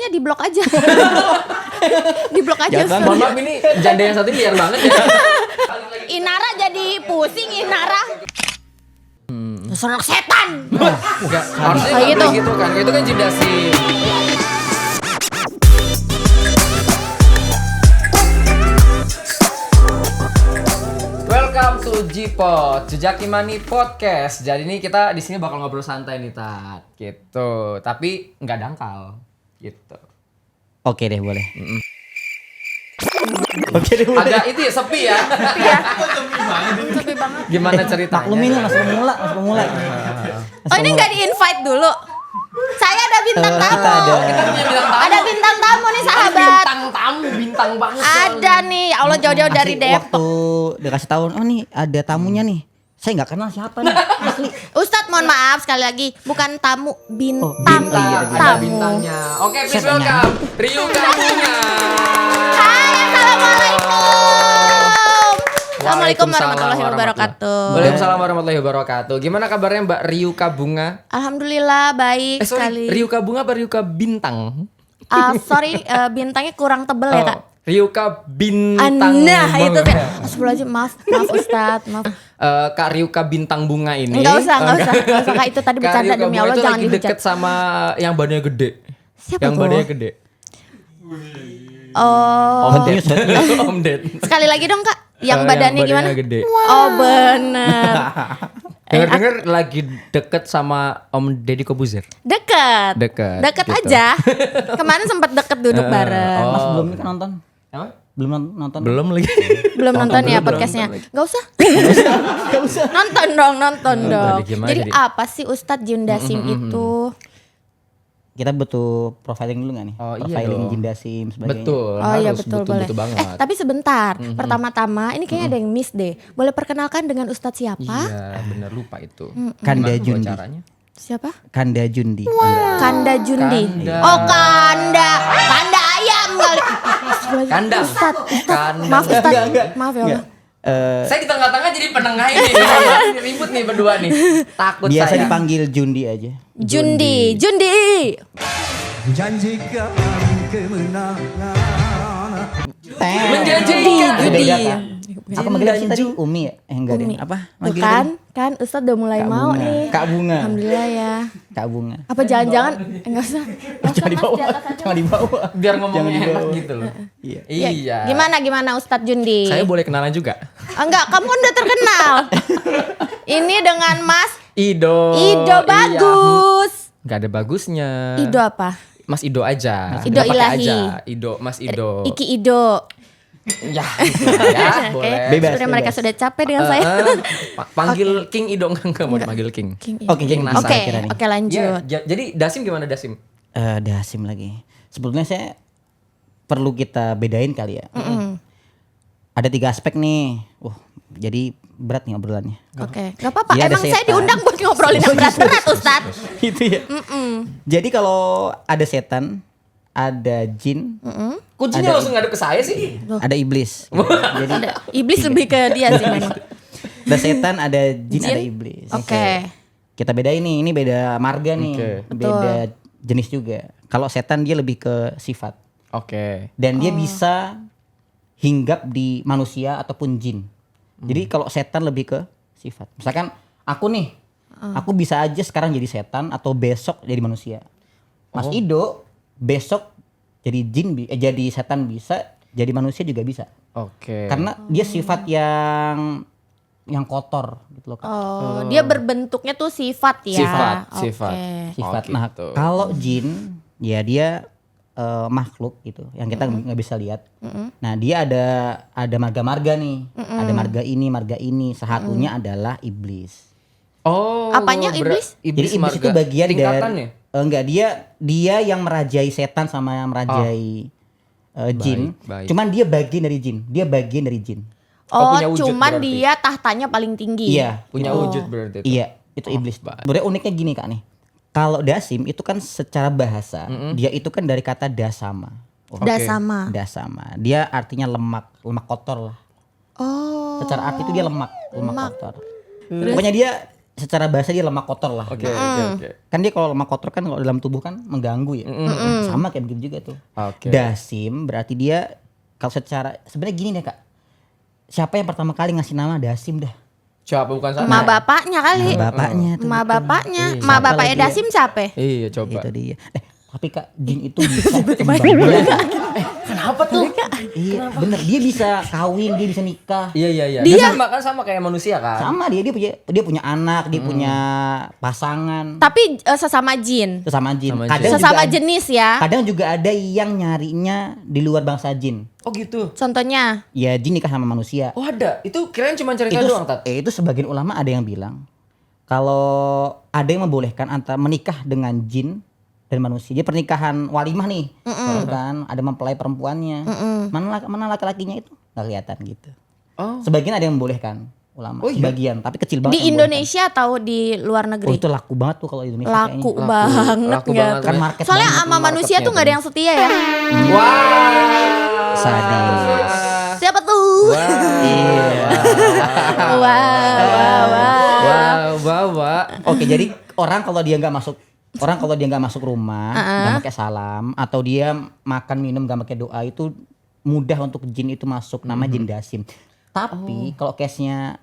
istrinya diblok aja. Diblok aja. Jangan, mohon maaf ini janda yang satu ini liar banget ya. Inara jadi pusing Inara. Anak setan. Enggak, harusnya Kayak enggak gitu. gitu kan. Itu kan jeda sih. Welcome to Jipot, Jejak Imani Podcast. Jadi ini kita di sini bakal ngobrol santai nih, Tat. Gitu. Tapi nggak dangkal. Gitu. Oke deh, boleh. Oke deh, boleh. Agak itu ya sepi ya. Sepi banget. Gimana ceritanya? Maklumin lah, langsung mulai. Oh ini nggak di-invite dulu? Saya ada bintang tamu. Kita punya bintang tamu. Ada bintang tamu nih sahabat. Bintang tamu, bintang banget. Ada nih, ya Allah jauh-jauh dari Asli, Depok. Waktu dikasih tahu, oh nih ada tamunya nih. Saya nggak kenal siapa nih. Asli. Ustadz mohon maaf sekali lagi, bukan tamu, bintang Bintang, tamu. ada bintangnya. Oke, please Siapanya? welcome Rio Kabunga. Hai, Assalamualaikum warahmatullahi wabarakatuh. Waalaikumsalam warahmatullahi wabarakatuh. Gimana kabarnya Mbak Rio Kabunga? Alhamdulillah baik sekali. Rio Kabunga apa Rio Kabintang? Sorry, bintangnya kurang tebel ya kak. Rio Kabintang. Nah itu Bunga. tuh. Astagfirullahaladzim, maaf Ustadz, maaf. Kak Rio Kabintang Bunga ini. Enggak usah kak, itu tadi Kak bercanda Rio demi Kabunga Allah itu jangan lagi dihujat. deket sama yang badannya gede. Siapa yang tuh? badannya gede. Oh, Om Ded. Om Ded. sekali lagi dong kak, yang badannya gimana? Gede. Oh bener. Dengar-dengar lagi deket sama Om Deddy Kobuzer. Deket Deket, gitu. aja. Kemarin sempat deket duduk bareng. Mas belum kan nonton? Apa? Belum nonton? Belum lagi. Belum nonton ya belum podcastnya? nonton lagi. Gak usah. Nonton dong. Tadi gimana Jadi jadi? apa sih Ustadz Jundasim itu? Kita butuh profiling dulu nggak nih? Oh, iya Profiling dong. Jindasim sebagainya. Betul. Oh iya harus betul boleh. betul banget. Tapi sebentar. Pertama-tama ini kayaknya ada yang miss deh. Boleh perkenalkan dengan Ustadz siapa? Iya, bener lupa itu. Kanda Gimana Jundi. caranya? Siapa? Kanda Jundi. Kanda Jundi. Kanda. Oh Kanda ayam kali. Kandang. Ustadz. Kandang. Maaf Ustadz. Enggak. Maaf ya Allah. Saya di tengah-tengah jadi penengah ini. Ribut nih berdua nih. Takut Biasa saya. dipanggil Jundi aja. Jundi. janjikan kemenangan. Menjanjikan. Beda, Jundi. Kak. Apa manggilnya sih tadi? Umi ya? Enggak deh. Umi. Apa? manggilnya Bukan, tadi? kan Ustadz udah mulai Kak mau Bunga. nih. Kak Bunga. Alhamdulillah ya. Kak Bunga. Apa jangan-jangan enggak usah. Jangan dibawa. Jangan dibawa. Biar ngomongnya Jangan enak dibawa. gitu loh. Iya. Iya. Gimana Ustadz Jundi? Saya boleh kenalan juga. Enggak, kamu kan udah terkenal. Ini dengan Mas Ido. Ido Iya. bagus. Gak ada bagusnya. Ido apa? Mas Ido aja. Ido Nggak pakai Ilahi. aja. Ido, Mas Ido. Iki Ido. Ya, ya, boleh. Bebas, Sebenarnya mereka bebas. sudah capek dengan saya. Panggil King Ido enggak mau dipanggil King. King Oke, Ido. King Nasa Oke, kira nih. oke lanjut. Jadi Dasim gimana Dasim? Dasim lagi. Sebetulnya saya perlu kita bedain kali ya. Ada 3 aspek nih. Jadi berat nih obrolannya. Oke, nggak apa-apa. Iya, ada Emang saya setan. diundang buat ngobrolin yang berat-berat, Ustadz. Gitu ya. Jadi kalau ada setan, ada jin, Kuncinya Ada. langsung ngadep ke saya sih. ada iblis. Gitu. Jadi Ada iblis lebih ke dia sih memang. ada setan, ada jin, Jin? ada iblis. Oke. Kita bedain nih. Ini beda marga nih. Oke. Beda jenis juga. Kalau setan dia lebih ke sifat. Oke. Dan dia bisa hinggap di manusia ataupun jin. Jadi kalau setan lebih ke sifat. Misalkan aku nih, aku bisa aja sekarang jadi setan atau besok jadi manusia. Mas Ido besok jadi jin, jadi setan bisa, jadi manusia juga bisa. Oke. Karena dia sifat yang kotor gitu loh. Kak. Oh, dia berbentuknya tuh sifat ya. Sifat, Oke. sifat. Sifat. Oh, Nah, gitu. kalau jin ya dia makhluk gitu yang kita nggak bisa lihat. Nah, dia ada marga-marga nih. Ada marga ini. Satunya adalah iblis. Oh. Apanya iblis? Jadi iblis marga. itu bagian tingkatannya. dari enggak, dia yang merajai setan sama yang merajai jin. baik. Cuman dia bagian dari jin. Dia bagian dari jin. Oh, punya wujud cuman berarti. dia tahtanya paling tinggi. Iya. Punya wujud berarti itu. Iya, itu iblis. Sebenarnya uniknya gini Kak nih. Kalau dasim itu kan secara bahasa, dia itu kan dari kata dasama. Dasama. Dasama. Dia artinya lemak kotor lah. Oh. Secara arti itu dia lemak kotor. Pokoknya dia secara bahasa dia lemak kotor lah. Oke, oke. Kan dia kalau lemak kotor kan kalau dalam tubuh kan mengganggu ya. Sama kayak begitu juga tuh. Oke. Dasim berarti dia kalau secara sebenarnya gini deh Kak. Siapa yang pertama kali ngasih nama Dasim dah? Siapa bukan sana? Ma bapaknya kali. Ma bapaknya tuh. Ma bapaknya. Iya. Ma Siapa bapaknya lagi ya? Dasim siapa? Iya, coba. Itu dia. Tapi Kak, jin itu bisa kembali. Kenapa tuh? Iya, bener. Dia bisa kawin, dia bisa nikah. Iya. Dia- sama kan sama kayak manusia kan? Sama dia punya anak, dia punya pasangan. Tapi sesama jin. Sesama jin. Sama Kadang jin. juga Sesama ada- jenis ya. Kadang juga ada yang nyarinya di luar bangsa jin. Oh gitu. Contohnya. Ya jin nikah sama manusia. Oh ada. Itu kirain cuma cerita itu doang, Tat. itu sebagian ulama ada yang bilang kalau ada yang membolehkan antara menikah dengan jin dan manusia. Jadi pernikahan walimah nih, kan ada mempelai perempuannya. Mana laki-lakinya itu nggak kelihatan gitu. Oh. Sebagian ada yang membolehkan ulama. Oh, iya? Sebagian, tapi kecil banget. Di yang membolehkan. Indonesia atau di luar Oh negeri? itu laku banget tuh kalau di Indonesia Laku kayaknya. banget Laku nggak banget. tuh? Kan market Soalnya banget sama manusia tuh nggak ada yang setia ya. Wah. Sadis. Siapa tuh? Wah. Oke, jadi orang kalau dia nggak masuk rumah, nggak pakai salam, atau dia makan minum nggak pakai doa itu mudah untuk jin itu masuk. Nama jin Dasim. Tapi kalau case-nya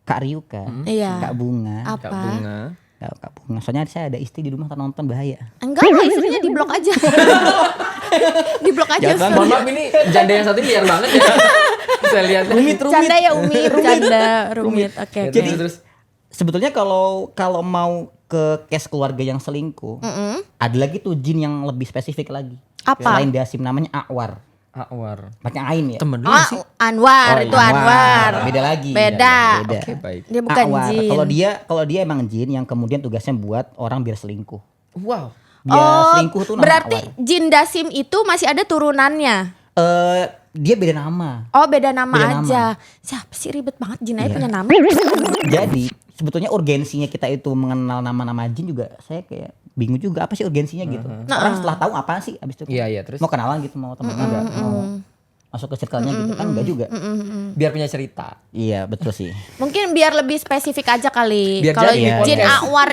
Kak Ryuka, Iya. Kak Bunga, Apa? Kak Bunga. Kak Bunga. Soalnya saya ada istri di rumah nonton bahaya. Enggak lah, istrinya di blok aja. Di blok aja. Jangan, Mohon maaf ini janda yang satu ini liar banget ya. Saya lihat. Canda ya Umi, canda rumit. Oke. Jadi terus. sebetulnya kalau mau ke case keluarga yang selingkuh, ada lagi tuh jin yang lebih spesifik lagi. Apa? Selain Dasim namanya Akwar. Akwar. Pakai ain ya. Temen lu Oh, sih. Anwar, Oh, itu iya. Anwar. Beda lagi. Beda. Beda. Oke, baik. Dia bukan Akwar. jin. Kalau dia emang jin yang kemudian tugasnya buat orang biar selingkuh. Wow. Biar selingkuh tuh nama berarti Akwar. jin Dasim itu masih ada turunannya. Dia beda nama. Oh, beda nama Beda nama. aja. Siapa sih ribet banget jin aja Iya. punya nama. Jadi sebetulnya urgensinya kita itu mengenal nama-nama jin juga saya kayak bingung juga apa sih urgensinya gitu. Orang setelah tahu apaan sih abis itu. Iya, terus Mau kenalan gitu mau teman enggak mau masuk ke circle-nya gitu kan enggak juga. biar punya cerita. Iya, betul sih. Mungkin biar lebih spesifik aja kali. Biar Kalau jadi jin podcast. Akwar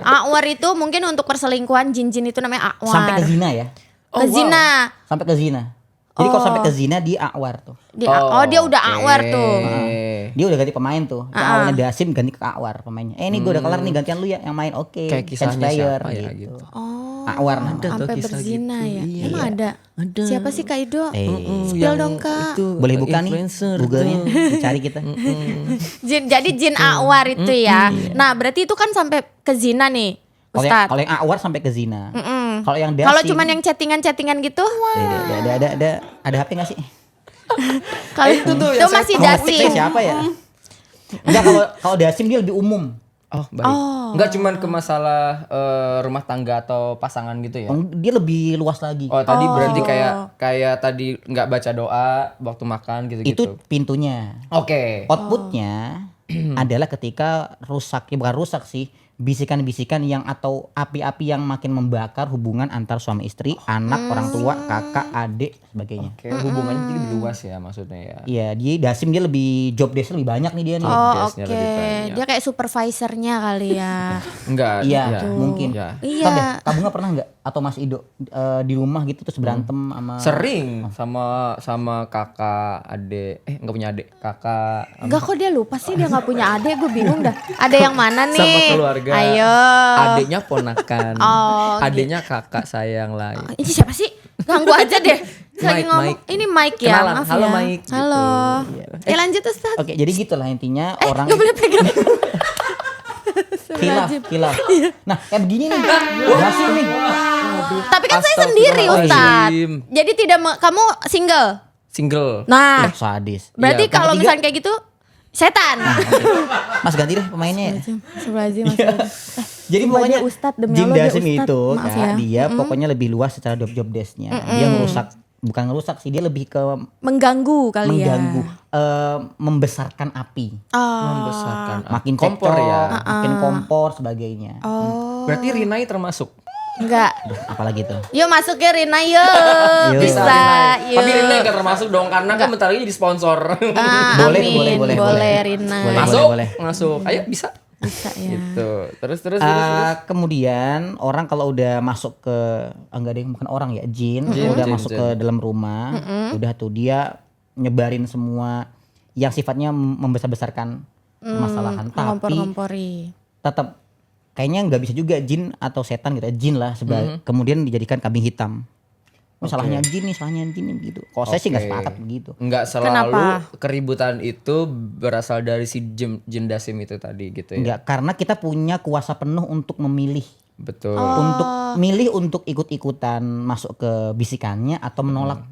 Akwar itu mungkin untuk perselingkuhan jin-jin itu namanya Akwar. sampai ke zina ya. Ke zina. Sampai ke zina. Jadi kalau sampai ke zina dia Akwar tuh. Dia udah Akwar tuh. Dia udah ganti pemain tuh. Yang awalnya Dasim ganti ke Akwar pemainnya. Ini gue udah kelar nih gantian lu ya yang main. Oke. Kayak kisahnya Chance player, siapa ya gitu. Akwar nama. Sampai berzina ya. Emang ada? Siapa sih Kak Ido? Spill yang dong Kak. Boleh buka nih influencer Google-nya dicari kita. Jadi jin Akwar itu ya. Nah, berarti itu kan sampai ke zina nih, Ustadz. Kalau yang Akwar sampai ke zina. Kalau yang Dasim Kalau cuman yang chattingan gitu, ada HP enggak sih? kalau itu tuh itu yang masih Mau ngetik Dasim. siapa ya? Enggak, kalau Dasim dia lebih umum. Oh, baik. Enggak cuman ke masalah rumah tangga atau pasangan gitu ya. Dia lebih luas lagi. Oh, tadi berarti kayak tadi nggak baca doa waktu makan Itu gitu-gitu. pintunya. Oke. Outputnya adalah ketika rusak, ya bukan rusak sih, bisikan-bisikan yang atau api-api yang makin membakar hubungan antar suami istri, anak, orang tua, kakak, adik, sebagainya. Oke, hubungannya jadi lebih luas ya maksudnya ya. Iya, dia Dasim dia lebih job desk lebih banyak nih dia nih. Oh, Desk-nya oke. lebih banyak. Dia kayak supervisornya kali ya. Enggak. Iya, ya. mungkin. Ya. Iya. Ntar deh, kamu nggak pernah nggak atau Mas Ido di rumah gitu terus berantem sama Sering sama kakak, adik, enggak punya adik, kakak. Enggak kok dia lupa sih, dia nggak punya adik, gue bingung dah. Ada yang mana nih? Sama keluarga. Ayo. Adiknya ponakan. Oh, Adiknya kakak saya yang lain. Ini siapa sih? Ganggu aja deh. Lagi Mike, ngomong. Mike. Ini Mike ya. Kenalan. Maaf Halo, ya. Mike, gitu. Halo. Ya lanjut Ustaz. Oke, jadi gitulah intinya orang Gak boleh pegang. kilaf. Nah, kayak begini nih. Dasim nih. Tapi kan saya sendiri Ustaz. Astagfirullahaladzim. Jadi tidak kamu single. Single. Nah, Sadis. berarti Iya, kalau ketiga. misalnya kayak gitu setan. Mas ganti deh pemainnya ya. Astagfirullahaladzim, Iya. Jadi Sumpah pokoknya dia Ustadz, demi Jin Allah dia Dasim Ustadz. itu Maaf Kak, ya. dia pokoknya lebih luas secara job desknya. Dia bukan ngerusak sih, dia lebih ke Mengganggu kali mengganggu, ya. membesarkan api, Membesarkan. makin kompor cekcok, ya. makin kompor sebagainya. Oh. Berarti Rinai termasuk. Enggak. Apalagi tuh. Yuk masuk ya Rina yuk. Yuk. Bisa. Rinai. Yuk. Tapi Rina nggak termasuk dong karena kan bentar lagi jadi sponsor. Boleh, Amin. boleh. Rina. Boleh. Masuk. Ayo bisa. Bisa ya. Gitu. Terus. Kemudian orang kalau udah masuk ke enggak ada yang bukan orang ya, jin udah masuk ke dalam rumah, udah tuh dia nyebarin semua yang sifatnya membesar-besarkan permasalahan, tapi Ngompor-ngompori. tetap kayaknya nggak bisa juga jin atau setan gitu ya, jin lah kemudian dijadikan kambing hitam. Salahnya jin nih gitu. Kalau saya sih nggak sepakat begitu. Nggak selalu Kenapa? keributan itu berasal dari si jin dasim itu tadi gitu ya. Enggak, karena kita punya kuasa penuh untuk memilih. Betul. Untuk milih untuk ikut-ikutan masuk ke bisikannya atau menolak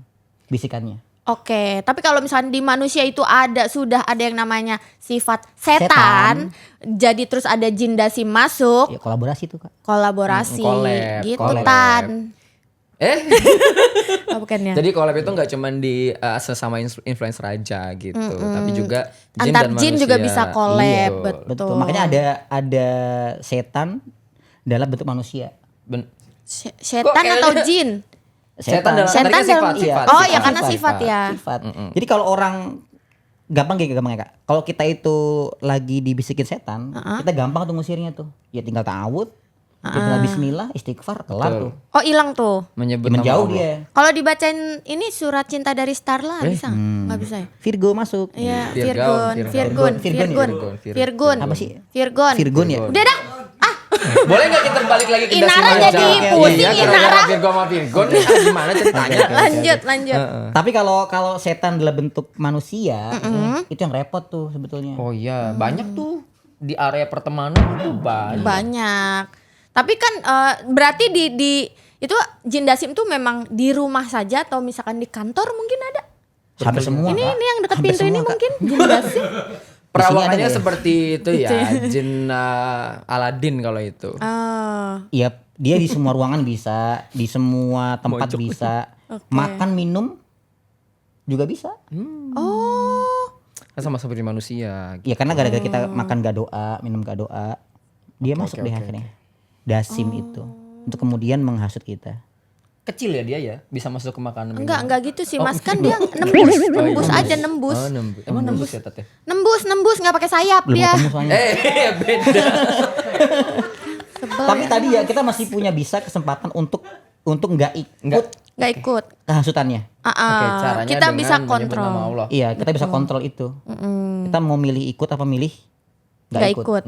bisikannya. Oke, tapi kalau misalnya di manusia itu sudah ada yang namanya sifat setan, jadi terus ada jin dasim masuk, Ya kolaborasi tuh Kak. kolaborasi Collab, gitu collab. Tan. Oh, bukan ya? Jadi collab itu nggak cuma di sesama influencer aja gitu, tapi juga jin Antar dan jin manusia. juga bisa collab, Iya. betul. Makanya ada setan dalam bentuk manusia. Setan Kok kayaknya- atau jin? Setan dalam Setan tadi kan dalam sifat. Oh ya karena sifat ya. Sifat. Jadi kalau orang gampang ya Kak. Kalau kita itu lagi dibisikin setan, kita gampang tuh ngusirnya tuh. Ya tinggal ta'awud, ya tinggal bismillah, istighfar, kelar tuh. Oh hilang tuh. Menyebut nama Menjauh Allah. dia. Kalau dibacain ini surat cinta dari Starla bisa? Nggak bisa ya? Virgo masuk. Iya, Virgaun. Virgun. Apa sih? Virgon. Virgon ya. Udah dah. Boleh nggak kita balik lagi ke Inara Dasim aja? jadi pusing, Iya, Inara. gara-gara Virgo sama Virgon gimana ceritanya? Lanjut. Tapi kalau setan dalam bentuk manusia, itu yang repot tuh sebetulnya. Oh iya, banyak tuh di area pertemanan tuh banyak. Banyak. Tapi kan berarti di itu jin dasim tuh memang di rumah saja atau misalkan di kantor mungkin ada. Hampir semua. Ini Kak. ini yang dekat Hampir pintu ini semua, Kak. mungkin jin dasim. Perawakannya Isinya ada seperti itu ya, jin Aladin kalau itu. Iya, dia di semua ruangan bisa, di semua tempat Mojok. bisa. Makan, minum juga bisa. Kan sama seperti manusia. Ya karena gara-gara kita makan gak doa, minum gak doa, dia masuk deh akhirnya. Dasim itu untuk kemudian menghasut kita. Kecil ya dia ya, bisa masuk ke makanan. Enggak gitu sih Mas, kan dia nembus aja nembus. Oh, nembus. Emang nembus ya Tat ya? Nembus nggak pakai sayap Belum dia. ketemu soalnya. Beda. Tapi tadi ya kita masih punya bisa kesempatan untuk nggak ikut Nggak ikut. kehasutannya. Oke, caranya Kita dengan bisa menyebut kontrol. nama Allah. Iya, kita bisa kontrol itu. Kita mau milih ikut apa milih nggak Nggak ikut. ikut.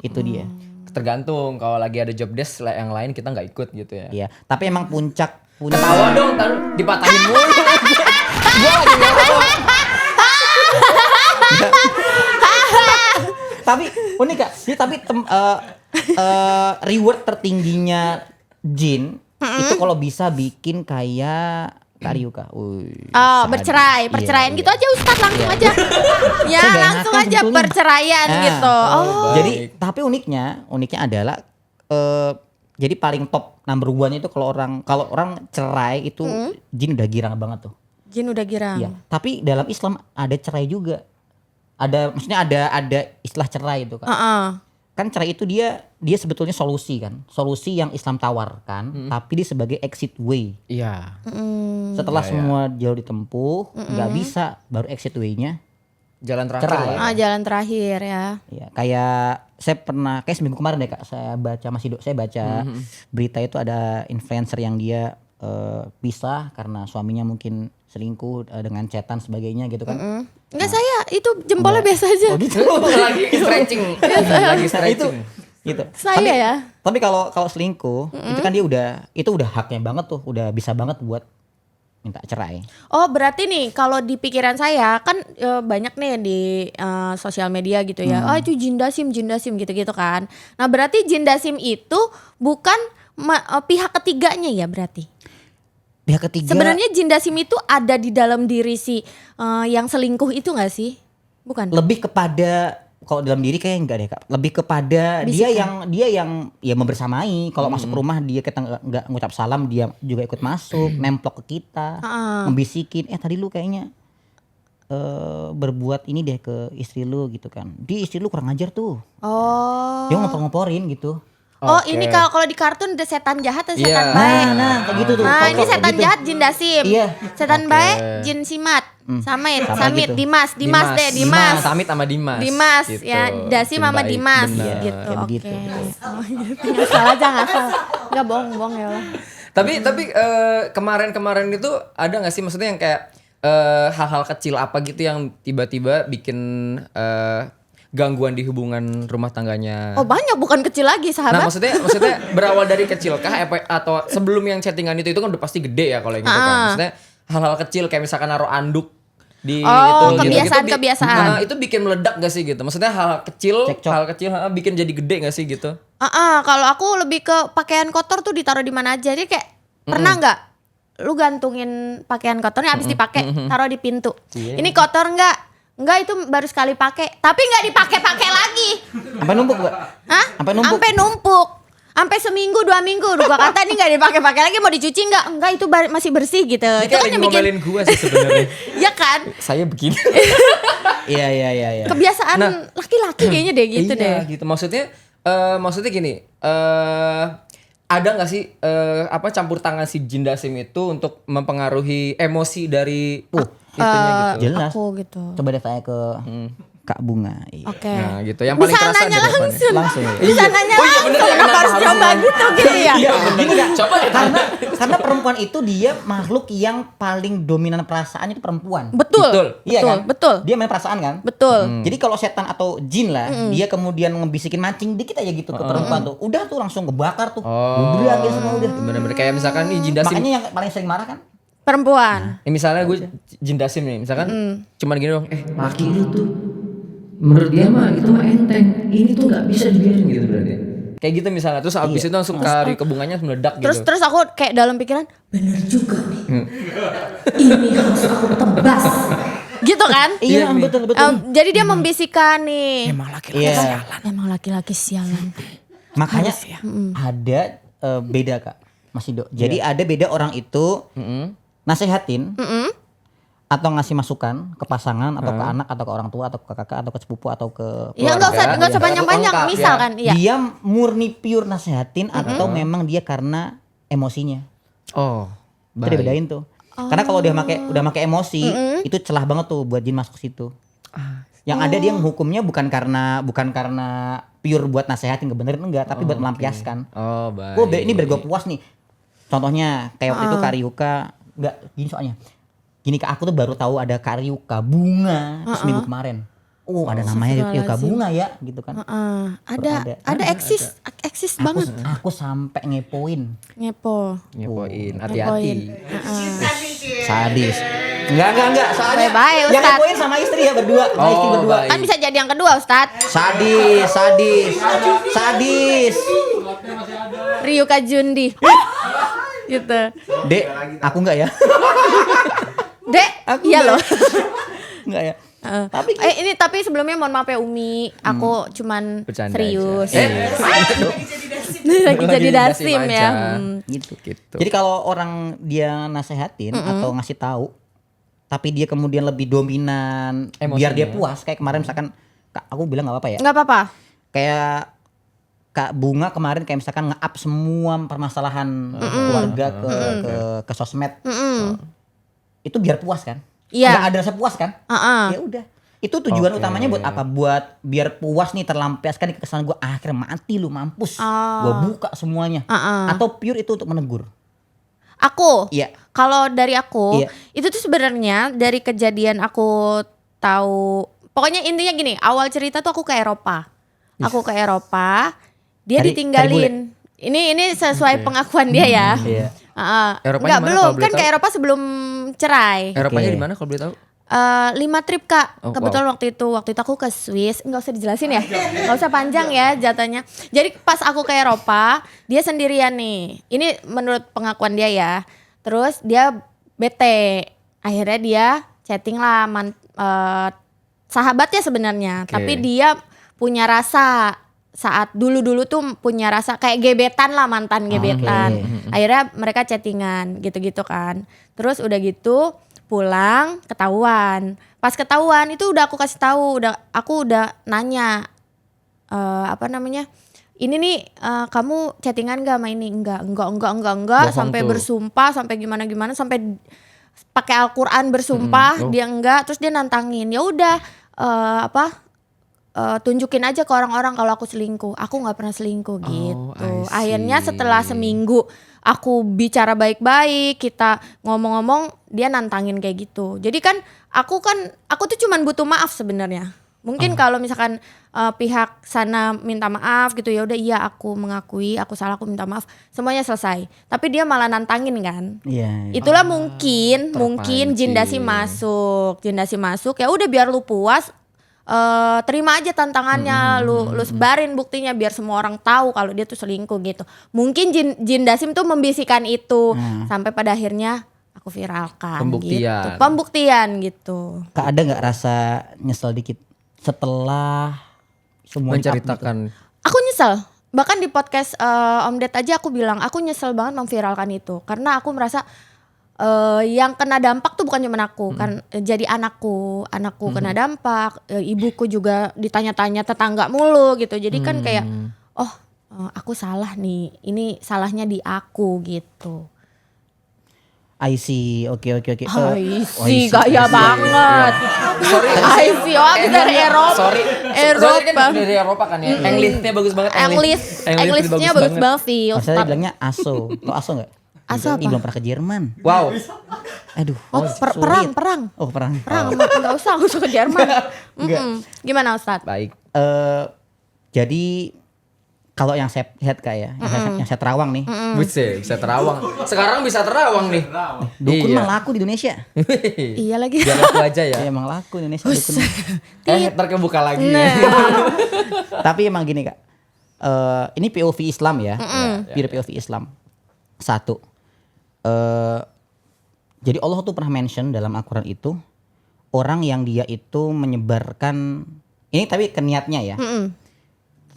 Itu dia. Tergantung kalau lagi ada job desk yang lain kita nggak ikut gitu ya. Iya, tapi emang puncak Ketawa dong, dipatahin mulu. Gua lagi ngerokok. Tapi unik Kak. Tapi reward tertingginya jin itu kalau bisa bikin kayak Karyu Kak. Oh, bercerai, perceraian gitu aja Ustadz langsung aja. Ya, Saya nggak langsung enakan aja sebetulnya. perceraian Nah, gitu. Oh. Jadi tapi uniknya adalah jadi paling top number one itu kalau orang cerai itu jin udah girang banget tuh. Jin udah girang. Iya. Tapi dalam Islam ada cerai juga. Maksudnya ada istilah cerai itu Kak. Kan cerai itu dia sebetulnya solusi kan. Solusi yang Islam tawarkan tapi dia sebagai exit way. Iya. Setelah semua jalur ditempuh, nggak bisa baru exit way-nya. Jalan terakhir Cerai. lah. Jalan terakhir ya. Ya, kayak saya pernah kayak seminggu kemarin deh Kak, saya baca berita itu ada influencer yang dia pisah karena suaminya mungkin selingkuh dengan chatan sebagainya gitu kan. Enggak saya itu jempolnya biasa aja. Oh gitu. Lagi stretching. Lagi itu stretching. gitu. Saya ya. Tapi kalau selingkuh itu kan dia udah haknya banget tuh, udah bisa banget buat minta cerai. Oh berarti nih kalau di pikiran saya kan banyak nih di sosial media gitu ya. Oh itu jin dasim gitu-gitu kan. Nah berarti jin dasim itu bukan pihak ketiganya ya berarti. Pihak ketiga. Sebenarnya jin dasim itu ada di dalam diri si yang selingkuh itu nggak sih? Bukan. Lebih kepada kalau dalam diri kayak enggak deh Kak. Lebih kepada dia yang ya membersamai. Kalau masuk rumah dia kita enggak ngucap salam, dia juga ikut masuk, nemplok ke kita, membisikin, tadi lu kayaknya berbuat ini deh ke istri lu gitu kan. Di istri lu kurang ajar tuh. Oh. Dia ngompor-ngomporin gitu. Oh, Oke. ini kalau di kartun ada setan jahat atau Iya. setan baik. Kayak gitu tuh. Nah, ini Kayak setan gitu. jahat jin Dasim. Iya. Setan Oke. baik jin Simat. Samit, Sama Samit, gitu. Dimas deh, Dimas. Samit sama Dimas. Dimas gitu. ya, Dasim Jin sama baik, Dimas bener. gitu. Kayak Oke. begitu. Oh, gitu. Ngasal aja ngasal. Enggak bohong ya Allah. Tapi kemarin-kemarin itu ada nggak sih maksudnya yang kayak hal-hal kecil apa gitu yang tiba-tiba bikin gangguan di hubungan rumah tangganya? Oh, banyak bukan kecil lagi, Nah, sahabat. maksudnya berawal dari kecil kah atau sebelum yang chattingan itu kan udah pasti gede ya kalau yang gitu kan. Maksudnya hal-hal kecil kayak misalkan naruh anduk di Oh, itu kebiasaan. Nah, itu bikin meledak gak sih gitu? Maksudnya hal kecil Cekcok. bikin jadi gede gak sih gitu? Kalau aku lebih ke pakaian kotor tuh ditaruh di mana aja. Jadi kayak pernah nggak lu gantungin pakaian kotornya habis dipakai taruh di pintu. Ini kotor nggak? Enggak, itu baru sekali pakai. Tapi nggak dipakai-pakai lagi. Sampai numpuk gak? Hah? Sampai numpuk? Sampai numpuk. Sampai seminggu 2 minggu. Gua kata ini nggak dipakai-pakai lagi, mau dicuci nggak? Enggak, itu masih bersih gitu. Ini Itu kayak kan lagi yang bikin ngomelin gua sih sebenarnya. ya kan? Saya begini. Iya. Kebiasaan laki-laki kayaknya deh gitu iya, deh. gitu. Maksudnya gini, ada nggak sih campur tangan si Jin Dasim itu untuk mempengaruhi emosi dari itunya gitu? Jelas. Aku gitu. Coba deh tanya ke Kak Bunga. Iya. Oke. Nah, gitu. Yang paling Bisa kerasa nanya dari apanya? langsung. Langsung ya. Bisa nanya Oh iya, bener, langsung. kenapa Kenapa harus harus coba nanya? gitu ya? Iya, gini Kak. Coba deh Karena perempuan itu dia makhluk yang paling dominan perasaannya itu perempuan. Betul. Iya kan? Betul. Dia main perasaan kan? Betul. Jadi kalau setan atau jin lah, dia kemudian ngebisikin mancing dikit aja gitu ke perempuan tuh. Udah tuh langsung ngebakar tuh. Udah dia semua udah. Bener-bener kayak misalkan nih Jin Dasim. Makanya yang paling sering marah kan? Perempuan. Misalnya gue Jin Dasim nih, misalkan cuman gini dong, laki lu tuh menurut dia mah itu mah enteng, ini tuh nggak bisa dibiarin gitu berarti. Kayak gitu misalnya, terus abis itu langsung ke bunganya meledak gitu. Terus aku kayak dalam pikiran, bener juga nih. Ini harus aku tebas. Gitu kan? Iya, betul. Jadi dia membisikkan nih. Iya. Emang laki-laki sialan. Makanya ada beda Kak, Mas Ido. Jadi ada beda orang itu nasehatin atau ngasih masukan ke pasangan atau ke anak atau ke orang tua atau ke kakak atau ke sepupu atau ke Ya keluarga. enggak usah panjang-panjang, Lengkap, misalkan iya. Dia murni pure nasehatin atau memang dia karena emosinya. Oh, Itu dibedain tuh. Karena kalau dia udah make emosi, itu celah banget tuh buat jin masuk ke situ. Yang ada dia menghukumnya bukan karena pure buat nasehatin kebenaran enggak, tapi buat melampiaskan. Oh, baik. Oh, ini biar gue puas nih. Contohnya kayak waktu itu Kak Ryuka, enggak gini soalnya. Gini Kak, aku tuh baru tahu ada Kak Ryuka Bunga seminggu kemarin. Oh, ada namanya Ryuka Bunga ya, gitu kan. Ada eksis banget. Aku sampai ngepoin. Ngepoin, hati-hati. Sadis. Enggak. Soalnya Bye-bye, yang Ustaz. ngepoin sama istri ya berdua, sama istri berdua. baik. Kan bisa jadi yang kedua, Ustadz. Sadis. Ryuka Jundi. Gitu. Dek, aku enggak ya. Dek, Aku iya enggak. loh. Enggak ya. Tapi Tapi sebelumnya mohon maaf ya Umi, aku cuman Bercanda serius. aja. Lagi jadi dasim aja. ya. gitu. Gitu. Jadi kalau orang dia nasehatin atau ngasih tahu, tapi dia kemudian lebih dominan biar dia puas. Kayak kemarin misalkan, Kak, aku bilang nggak apa-apa ya. Nggak apa-apa. Kayak Kak Bunga kemarin kayak misalkan nge-up semua permasalahan keluarga ke sosmed. Itu biar puas kan? Iya. Nggak ada rasa puas kan? Ya udah. Itu tujuan utamanya buat apa? Buat biar puas nih, terlampiaskan kekesalan gue, akhirnya mati lu, mampus. Gue buka semuanya. Atau pure itu untuk menegur. Aku. Iya. Kalau dari aku, Iya. itu tuh sebenarnya dari kejadian aku tahu. Pokoknya intinya gini, awal cerita tuh aku ke Eropa. Aku ke Eropa, dia Tadi ditinggalin. Ini sesuai pengakuan dia ya. Iya. Eropanya Enggak, mana belum. kalau boleh Kan ke tahu? Eropa sebelum cerai. Eropanya Oke. di mana kalau boleh tahu? 5 trip Kak. Oh, Kebetulan waktu itu aku ke Swiss. Nggak usah dijelasin ya. Nggak usah panjang ya jatanya. Jadi pas aku ke Eropa, dia sendirian nih. Ini menurut pengakuan dia ya. Terus dia bete. Akhirnya dia chatting lah sahabatnya sebenarnya. Oke. Tapi dia punya rasa saat dulu tuh punya rasa kayak gebetan lah, mantan gebetan. Akhirnya mereka chattingan gitu-gitu kan. Terus udah gitu pulang ketahuan. Pas ketahuan itu udah aku kasih tahu, aku udah nanya ini nih kamu chattingan gak sama ini? Enggak Bohong sampai tuh. bersumpah, sampai gimana sampai pakai Al-Qur'an bersumpah, Oh. dia enggak, terus dia nantangin. Ya udah tunjukin aja ke orang-orang kalau aku selingkuh. Aku nggak pernah selingkuh gitu. I see. Akhirnya setelah seminggu aku bicara baik-baik, kita ngomong-ngomong, dia nantangin kayak gitu. Jadi kan aku tuh cuman butuh maaf sebenarnya. Mungkin kalau misalkan pihak sana minta maaf gitu, ya udah iya aku mengakui aku salah, aku minta maaf, semuanya selesai. Tapi dia malah nantangin kan. Iya. Itulah mungkin Jin Dasim masuk. Ya udah biar lu puas, terima aja tantangannya, lu sebarin buktinya biar semua orang tahu kalau dia tuh selingkuh gitu. Mungkin Jin Dasim tuh membisikkan itu sampai pada akhirnya aku viralkan. Pembuktian. Gitu. Pembuktian gitu. Kak ada nggak rasa nyesel dikit setelah semua Menceritakan. Aku nyesel. Bahkan di podcast Om Ded aja aku bilang aku nyesel banget memviralkan itu karena aku merasa yang kena dampak tuh bukan cuma aku kan, jadi anakku kena dampak, ibuku juga ditanya-tanya tetangga mulu gitu. Jadi kan kayak aku salah nih, ini salahnya di aku gitu. I see, oke. I see, gaya banget. Sorry. I see, habis dari Eropa. Sorry. Sorry kan dari Eropa kan ya. Englishnya bagus banget. Englishnya bagus banget sih. Maksudnya bilangnya aso. Lo aso nggak? Aso apa? Ih, belum pernah ke Jerman. Wow. Aduh. Perang. Oh perang. Nggak usah ke Jerman. Gimana Ustadz? Baik. Jadi kalau yang saya lihat Kak ya, yang saya terawang nih. Bisa terawang. Sekarang bisa terawang nih. Dukun Iya. mah laku di Indonesia. Iya lagi. Biar aku aja ya. Ya, emang laku di Indonesia dukun. Ntar kebuka lagi. Tapi emang gini Kak. Ini POV Islam ya. Pure POV Islam. Satu. Jadi Allah tuh pernah mention dalam Al-Quran itu orang yang dia itu menyebarkan ini tapi ke niatnya ya.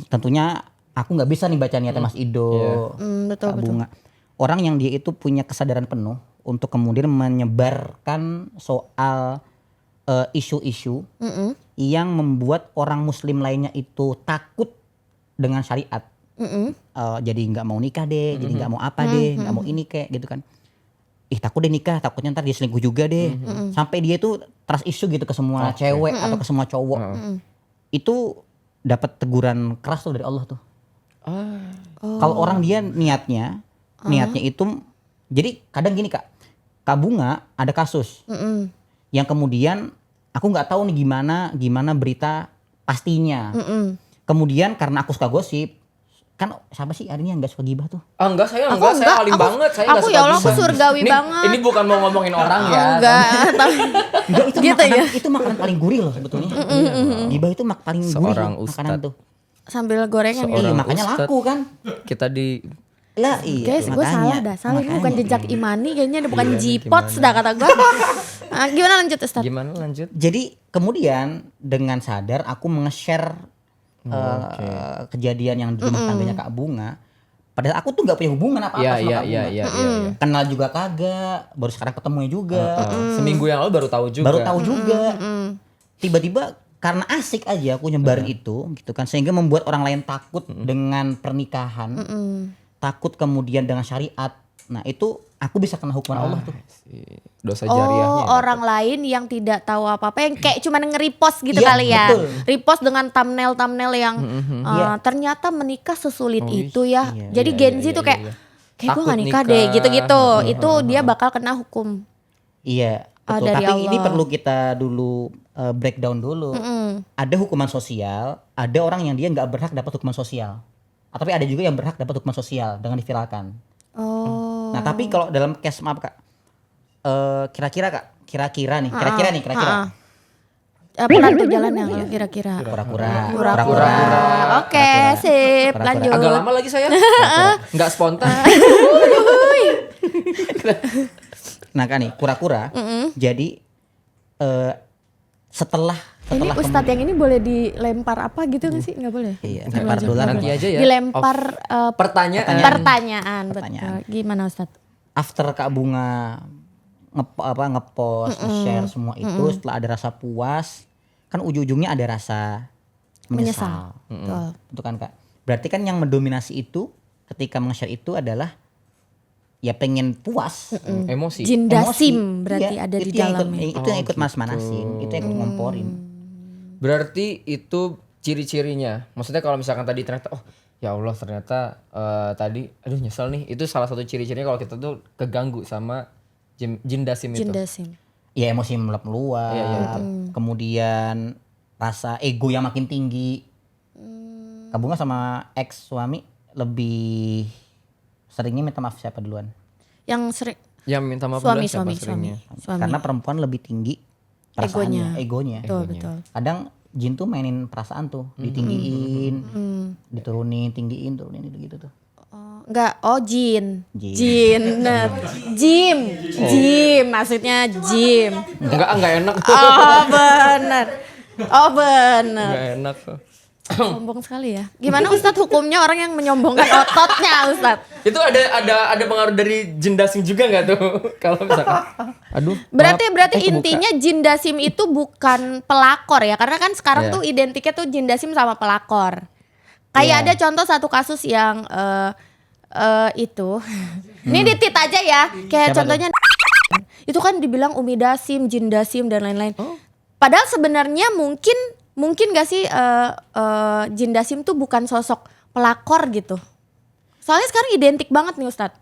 Tentunya aku nggak bisa nih baca niatnya Mas Ido, Betul. Bunga. Orang yang dia itu punya kesadaran penuh untuk kemudian menyebarkan soal isu-isu yang membuat orang Muslim lainnya itu takut dengan syariat. Jadi nggak mau nikah deh, jadi nggak mau apa deh, nggak mau ini kayak gitu kan. Ih takut deh nikah, takutnya ntar dia selingkuh juga deh. Sampai dia tuh trust issue gitu ke semua cewek atau ke semua cowok. Itu dapat teguran keras tuh dari Allah tuh. Kalau orang dia niatnya itu, jadi kadang gini Kak Bunga ada kasus yang kemudian aku nggak tahu nih gimana berita pastinya. Kemudian karena aku suka gosip, kan siapa sih hari ini yang nggak suka gibah tuh? Enggak, saya Aku saya alim banget. Saya nggak aku suka ya Allah aku gibah. surgawi Ini- banget. Ini bukan mau ngomongin orang ya. Enggak, tapi Enggak, itu Gitu makanan, ya? itu makanan paling gurih loh sebetulnya. Gibah itu paling gurih Seorang loh, makanan ustadz. tuh. sambil gorengan Iya, gitu. Orang makanya ustadz. laku kan. Kita di Lah iya. Guys, gue salah dah. Salah ini bukan makanya. jejak imani, kayaknya bukan Iya, jipot gimana? sudah kata gue. Gimana lanjut Ustadz? gimana lanjut? Jadi kemudian dengan sadar aku nge-share kejadian yang di rumah tangganya Kak Bunga. Padahal aku tuh nggak punya hubungan apa-apa sama Kak Bunga. Iya. Kenal juga kagak, baru sekarang ketemunya juga. Seminggu yang lalu baru tahu juga. Baru tahu juga. Tiba-tiba karena asik aja aku nyebarin itu gitu kan, sehingga membuat orang lain takut dengan pernikahan. Takut kemudian dengan syariat. Nah, itu aku bisa kena hukuman Allah tuh. Dosa jariahnya. Orang lain yang tidak tahu apa-apa, yang kayak cuma nge-repost gitu Iya, kali ya. betul. Repost dengan thumbnail yang Iya. ternyata menikah sesulit Oh, itu ya. iya, Jadi Gen Z tuh kayak kayak gue Takut gak nikah nikah. deh gitu-gitu. Itu dia bakal kena hukum. Iya, betul. Dari Tapi ini Allah. perlu kita dulu breakdown dulu. Ada hukuman sosial, ada orang yang dia nggak berhak dapat hukuman sosial. Tapi ada juga yang berhak dapat hukuman sosial dengan diviralkan. Oh. Nah, tapi kalau dalam case maaf Kak, kira-kira nih. Pelan tuh jalannya kalau kira-kira. Pura-pura. Pura-pura. Oke, sip. Pura-pura. Lanjut. Agak lama lagi saya. Nggak spontan. Nah kan nih, kura-kura. Jadi setelah Ini Ustadz yang ini boleh dilempar apa gitu nggak sih? Nggak boleh. iya, lempar dolar. Nanti aja ya. Dilempar Pertanyaan. pertanyaan. Pertanyaan. Betul. Gimana Ustadz? After Kak Bunga ngepost, nge-share semua itu, setelah ada rasa puas, kan ujung-ujungnya ada rasa menyesal. Betul. Itu kan Kak. Berarti kan yang mendominasi itu ketika meng-share itu adalah ya pengen puas. Emosi. Jindasim berarti Iya, ada di itu yang dalamnya. Itu yang ikut manas-manasin, itu yang ikut ngomporin. Berarti itu ciri-cirinya. Maksudnya kalau misalkan tadi ternyata ya Allah ternyata tadi aduh nyesel nih. Itu salah satu ciri-cirinya kalau kita tuh keganggu sama jindasim itu. Jindasim. Ya emosi meluap-meluap, kemudian rasa ego yang makin tinggi. Kabunga sama ex suami lebih seringnya minta maaf siapa duluan? Yang sering Yang minta maaf suami duluan siapa suami seringnya? suami. Karena perempuan lebih tinggi perasaannya, egonya. Betul. Kadang jin tuh mainin perasaan tuh, ditinggiin, diturunin, tinggiin, turunin gitu tuh. Enggak, jin. Jin. Jin. Bener. Jim. Jim, maksudnya Jim. Enggak enak. Oh, bener. Enggak enak. Sombong sekali ya. Gimana Ustadz hukumnya orang yang menyombongkan ototnya, Ustadz? Itu ada pengaruh dari jindasim juga nggak tuh? Kalau misalkan aduh. Berarti kebuka. intinya jindasim itu bukan pelakor ya, karena kan sekarang tuh identiknya tuh jindasim sama pelakor. Kayak ada contoh satu kasus yang itu. Ini ditit aja ya. Kayak contohnya itu kan dibilang umidasim, jindasim dan lain-lain. Padahal sebenarnya mungkin gak sih jindasim tuh bukan sosok pelakor gitu. Soalnya sekarang identik banget nih Ustadz.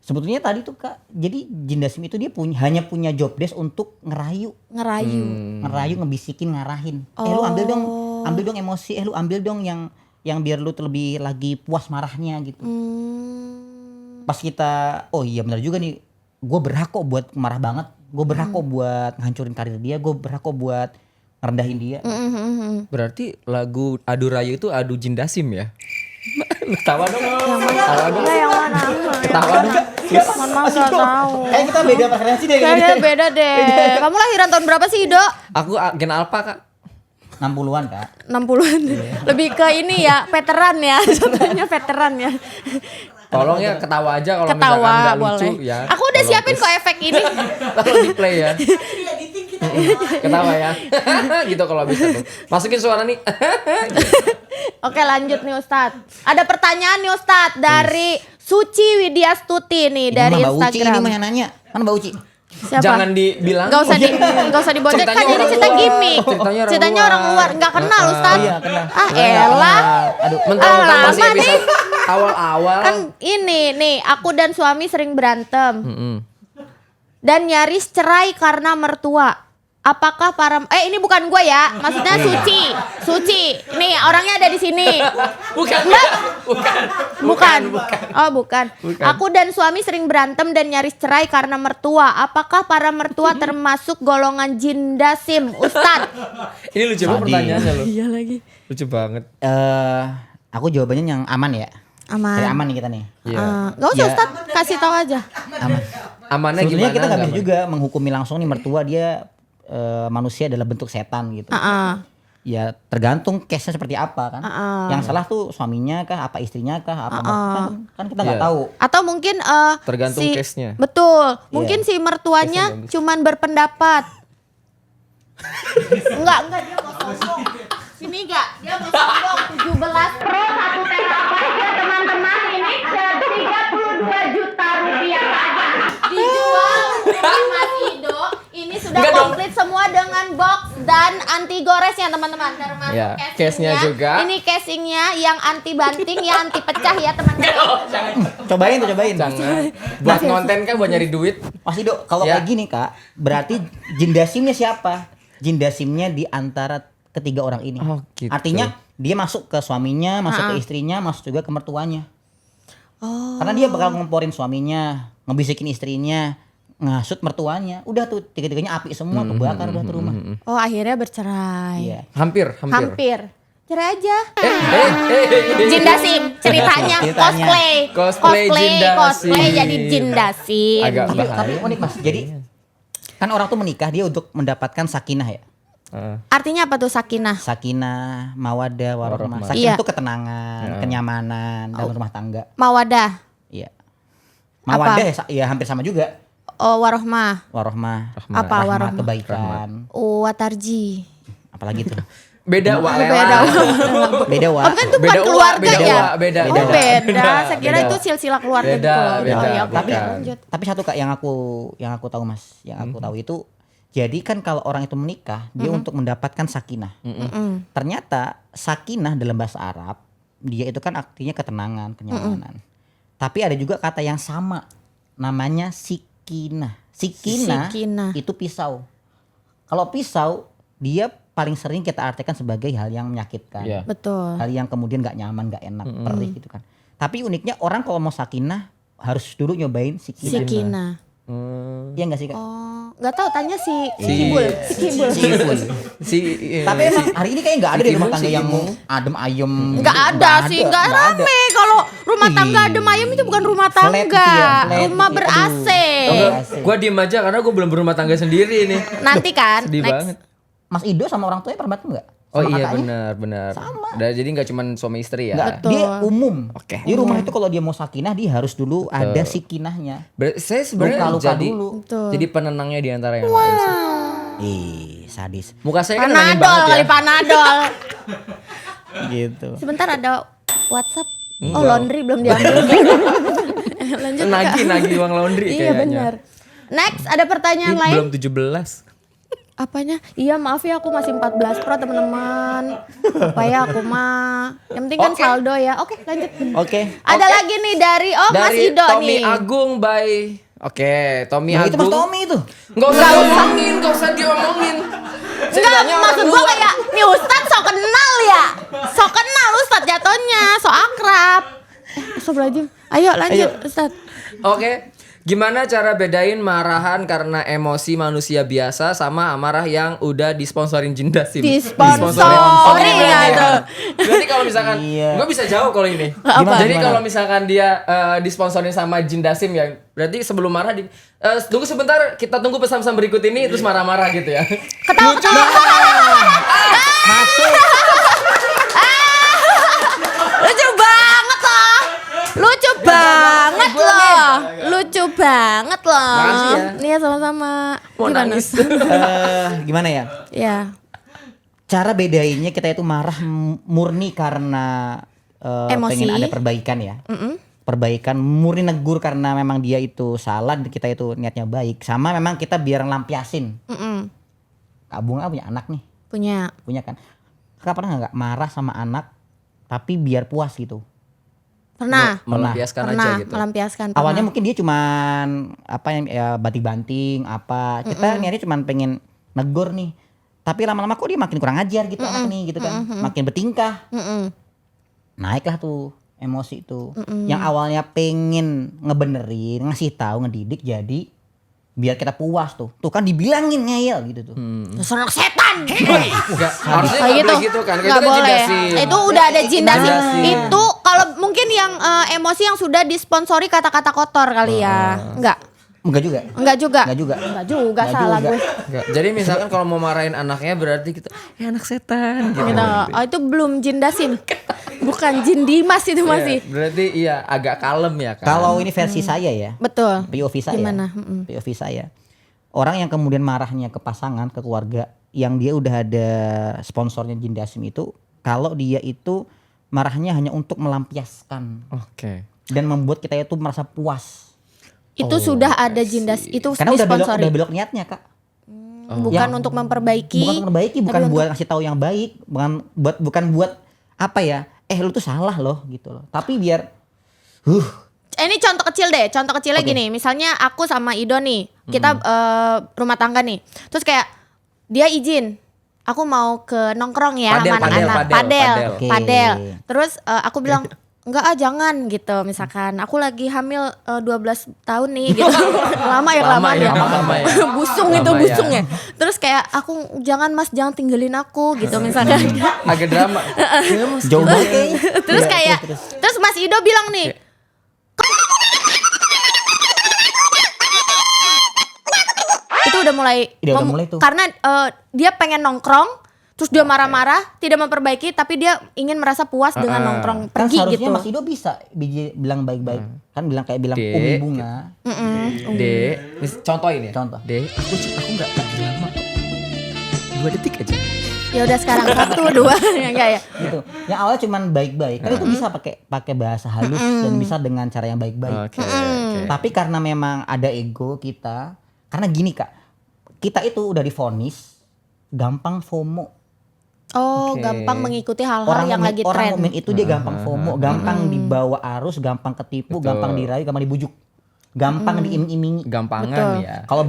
Sebetulnya tadi tuh Kak, jadi jindasim itu dia hanya punya job desk untuk ngerayu, ngebisikin, ngarahin. Lu ambil dong emosi, lu ambil dong yang biar lu terlebih lagi puas marahnya gitu. Pas kita, oh iya benar juga nih, gue berhak kok buat marah banget, gue berhak kok buat ngancurin karir dia, gue berhak kok buat ngerendahin dia. Berarti lagu Adu Rayu itu adu jindasim ya? Ketawa dong. Yang mana? Ketawa dong. Mohon maaf gak tahu. Kita beda preferensi deh. Kayaknya beda deh. Kamu lahiran tahun berapa sih, Ido? Aku gen alpha Kak. 60-an Kak. 60-an. Lebih ke ini ya, veteran ya. Contohnya veteran ya. Tolong ya ketawa aja kalau Ketawa misalkan nggak boleh. lucu ya. Aku udah siapin kok efek ini. Lalu di play ya. Ketawa ya. Gitu kalau bisa tuh. Masukin suara nih. Oke lanjut nih Ustadz. Ada pertanyaan nih Ustadz dari Suci Widyastuti nih dari Mbak Uci ini Instagram. mah yang nanya. Mana Mbak Uci? Siapa? Jangan dibilang. Gak usah dibocek kan Ceritanya ini orang cerita luar. gimmick. Ceritanya orang luar. Nggak kenal Ustadz. Iya, kenal. Elah. Aduh, Mentang-mentang masih lama nih. episode awal-awal. Kan ini nih aku dan suami sering berantem dan nyaris cerai karena mertua. Apakah para ini bukan gue ya, maksudnya Suci. Nih orangnya ada di sini. Bukan. Oh bukan. Aku dan suami sering berantem dan nyaris cerai karena mertua. Apakah para mertua termasuk golongan jindasim, Ustadz? Ini lucu banget pertanyaannya loh. Iya lagi. Lucu banget. Aku jawabannya yang aman ya. Aman. Kayak aman nih kita nih. Gak usah Ustadz, kasih tahu aja. Aman. Amannya Sebetulnya gimana? kita nggak bisa Aman? juga menghukumi langsung nih mertua dia manusia adalah bentuk setan gitu. Ya tergantung case-nya seperti apa kan. Yang salah tuh suaminya kah, apa istrinya kah, apa kan kita nggak Iya. tahu. Atau mungkin Tergantung case-nya. Betul. Mungkin si mertuanya cuman berpendapat. Enggak dia mau sombong. Sini enggak, dia mau sombong 17 Pro 1 terabyte ya teman-teman ini 32 juta rupiah saja. Dijual Mas Ido. Ini sudah Enggak dong. komplit semua dengan box dan anti goresnya teman-teman. Termasuk Ya, case-nya juga. Ini casingnya yang anti banting ya, anti pecah ya teman-teman. Cobain. Jangan. Buat konten kan buat nyari duit. Mas Ido, kalau Ya. kayak gini Kak, berarti jindasimnya siapa? Jindasimnya di antara ketiga orang ini. Oh, gitu. Artinya dia masuk ke suaminya, masuk ke istrinya, masuk juga ke mertuanya. Karena dia bakal ngomporin suaminya, ngebisikin istrinya, ngasut Hmm, mertuanya. Udah tuh tiga-tiganya api semua, kebakar udah tuh rumah. Oh akhirnya bercerai. Iya. Hampir. Hampir. Cerai aja. Eh. Jindasim ceritanya Ceritanya. cosplay Jindasim. jadi jindasim. Agak Tapi bahaya. unik Mas. Jadi kan orang tuh menikah dia untuk mendapatkan sakinah ya. Artinya apa tuh sakinah? Sakinah, mawaddah, warahmah. Warahmah. Sakinah Iya. itu ketenangan, kenyamanan dalam rumah tangga. Mawadah. Iya. Mawaddah ya hampir sama juga. Oh warohmah. Warahmah, Apa rahmat, warohmah? kebaikan. Oh watarji. Apalagi tuh. Beda wa Beda. lela. Beda Oh, wa. kan itu bukan Beda keluarga beda ya? wa, beda. Oh, Beda. beda. Saya kira Beda. itu silsilah keluarga Beda, gitu loh. beda, Oh, ya, Tapi bukan. lanjut. tapi satu Kak yang aku tahu Mas, yang aku tahu itu jadi kan kalau orang itu menikah dia untuk mendapatkan sakinah. Ternyata sakinah dalam bahasa Arab dia itu kan artinya ketenangan, kenyamanan. Tapi ada juga kata yang sama namanya sikinah. Sikinah Sikinah. itu pisau. Kalau pisau dia paling sering kita artikan sebagai hal yang menyakitkan. Iya. Betul. Hal yang kemudian gak nyaman, gak enak, perih gitu kan. Tapi uniknya orang kalau mau sakinah harus dulu nyobain sikinah. Sikinah. Iya gak sih Kak? Oh, nggak tahu tanya si Si- Kibul. Si Kibul. Si Tapi emang hari ini kayaknya gak ada di rumah tangga yang Kimung. adem ayem. Nggak ada sih, nggak rame. Kalau rumah tangga adem ayem itu bukan rumah Flat tangga, gitu ya, flat rumah gitu. ber-AC. Gue diem aja karena gue belum berumah tangga sendiri nih. Nanti kan, Sedih next. banget. Mas Ido sama orang tuanya pernah berantem gak? Oh Sama iya kakaknya? benar. Sama. Jadi nggak cuma suami istri ya. Nggak, Betul. dia umum. Oke. Di rumah itu kalau dia mau sakinah dia harus dulu ada sikinahnya. Saya sebenarnya Luka-luka jadi dulu. Betul. jadi penenangnya di antara yang lain sih. Sadis. Muka saya kan nangis Panadol banget ya. kali Panadol. Gitu. Sebentar ada WhatsApp. Oh laundry belum diambil. Lanjut Kak. Nagih uang laundry Iya kayaknya. benar. Next ada pertanyaan Ih, lain. belum 17. Apanya? Iya maaf ya aku masih 14 Pro teman-teman. Apa ya aku mah. Yang penting kan Oke. saldo ya. Oke lanjut. Oke. Ada lagi nih dari Mas Dari Ido Tommy nih. Agung by Oke, Tommy Nah, itu Mas Agung. Tommy itu. Nggak usah ngomongin, nggak usah diomongin. Enggak, maksud gua kayak nih Ustadz so kenal ya. So kenal Ustadz jatuhnya, so akrab. Astagfirullahaladzim. Ayo lanjut Ustadz. Oke. Gimana cara bedain marahan karena emosi manusia biasa sama amarah yang udah disponsorin jin dasim? Disponsori nggak tuh? Berarti kalau misalkan, Iya. gue bisa jawab kalau ini. Apa? Jadi Gimana? kalau misalkan dia disponsorin sama jin dasim ya, berarti sebelum marah tunggu sebentar, kita tunggu pesan-pesan berikut ini terus marah-marah gitu ya. Ketawa-ketawa. Lucu banget loh. Lucu banget loh. Lucu banget loh. Makasih ya. Iya sama-sama. Mau Gimana? nangis. Gimana ya? Ya. Cara bedainnya kita itu marah murni karena Emosi. pengen ada perbaikan ya. Perbaikan murni negur karena memang dia itu salah dan kita itu niatnya baik. Sama memang kita biar lampiasin. Kak Bunga punya anak nih, Punya. kan. Kakak pernah nggak marah sama anak tapi biar puas gitu? Pernah. Melampiaskan aja Pernah gitu. melampiaskan. Awalnya pernah. mungkin dia cuman apa yang ya banting-banting apa. Kita niatnya cuman pengen negur nih. Tapi lama-lama kok dia makin kurang ajar gitu anak nih gitu kan. Makin bertingkah. Naiklah tuh emosi itu. Yang awalnya pengen ngebenerin, ngasih tahu, ngedidik jadi biar kita puas tuh. Tuh kan dibilangin ngeyel gitu tuh. Dasar anak setan. Enggak, harusnya Kayak nggak boleh gitu kan. Nggak Itu kan jin boleh. dasim. Itu udah ada jin dasim. dasim. Itu kalau mungkin yang emosi yang sudah disponsori kata-kata kotor kali ya. Enggak. Enggak juga. Enggak juga. Enggak juga. Enggak juga Nggak salah juga. gue. Enggak. Jadi misalkan kalau mau marahin anaknya berarti kita anak setan gitu. Gitu. Oh, itu belum jin dasim. Bukan jin Dimas itu masih. Iya, berarti iya agak kalem ya kan. Kalau ini versi saya ya, Betul. POV saya. Gimana? POV saya. Orang yang kemudian marahnya ke pasangan, ke keluarga yang dia udah ada sponsornya jin dasim itu, kalau dia itu marahnya hanya untuk melampiaskan Oke. dan membuat kita itu merasa puas. Itu sudah ada jin dasim. Itu Karena udah disponsori. belok niatnya, Kak. Bukan Yang- untuk memperbaiki. Bukan memperbaiki, bukan tapi buat ngasih tahu yang baik, bukan buat apa ya? Lu tuh salah loh gitu loh. Tapi biar Ini contoh kecil deh, contoh kecilnya Oke. gini. Misalnya aku sama Ido nih, kita rumah tangga nih. Terus kayak dia izin, aku mau ke nongkrong ya Padel, sama anak-anak. padel. Padel. Oke. Padel. Terus aku bilang, enggak jangan gitu. Misalkan aku lagi hamil 12 tahun nih gitu. Lama ya. Lama ya. Busung Lama itu ya. busungnya. Terus kayak aku jangan Mas, jangan tinggalin aku gitu misalkan. Agak drama. Ya, Mas. jauh banget kayaknya. Terus Iya, kayak terus Mas Ido bilang nih, itu udah mulai, Iya, udah mulai tuh. karena dia pengen nongkrong terus dia marah-marah tidak memperbaiki tapi dia ingin merasa puas dengan nongkrong Kan pergi seharusnya gitu. Mas Ido bisa bilang baik-baik. Kan bilang bilang Dek. Umi Bunga. Contoh ini ya. Contoh. Dek, aku enggak lama kok. 2 detik aja. Ya udah sekarang 1, 2 ya enggak ya. gitu. Yang awalnya cuman baik-baik, tapi itu bisa pakai bahasa halus dan bisa dengan cara yang baik-baik. Oke. Tapi karena memang ada ego kita, karena gini Kak, kita itu udah divonis gampang FOMO. Oh, Oke. gampang mengikuti hal-hal yang lagi Orang tren. mukmin itu dia gampang FOMO, gampang dibawa arus, gampang ketipu, Betul. gampang dirayu, gampang dibujuk, gampang diiming-imingi. Gampangan Betul. ya. Kalau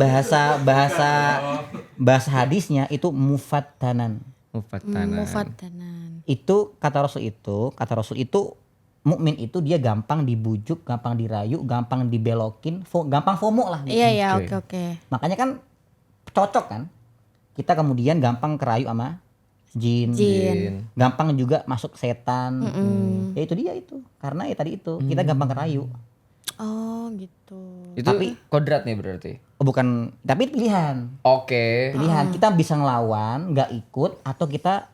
bahasa hadisnya itu mufattanan. Mufadanan. Itu kata Rasul itu mukmin itu dia gampang dibujuk, gampang dirayu, gampang dibelokin, gampang FOMO lah. Iya ya, Oke. oke. Makanya kan cocok kan? Kita kemudian gampang kerayu sama jin. Gampang juga masuk setan. Ya itu dia itu. Karena ya tadi itu, kita gampang kerayu. Oh, gitu. Itu Tapi- kodrat nih berarti. Oh, bukan, tapi pilihan. Oke. Pilihan kita bisa ngelawan, nggak ikut atau kita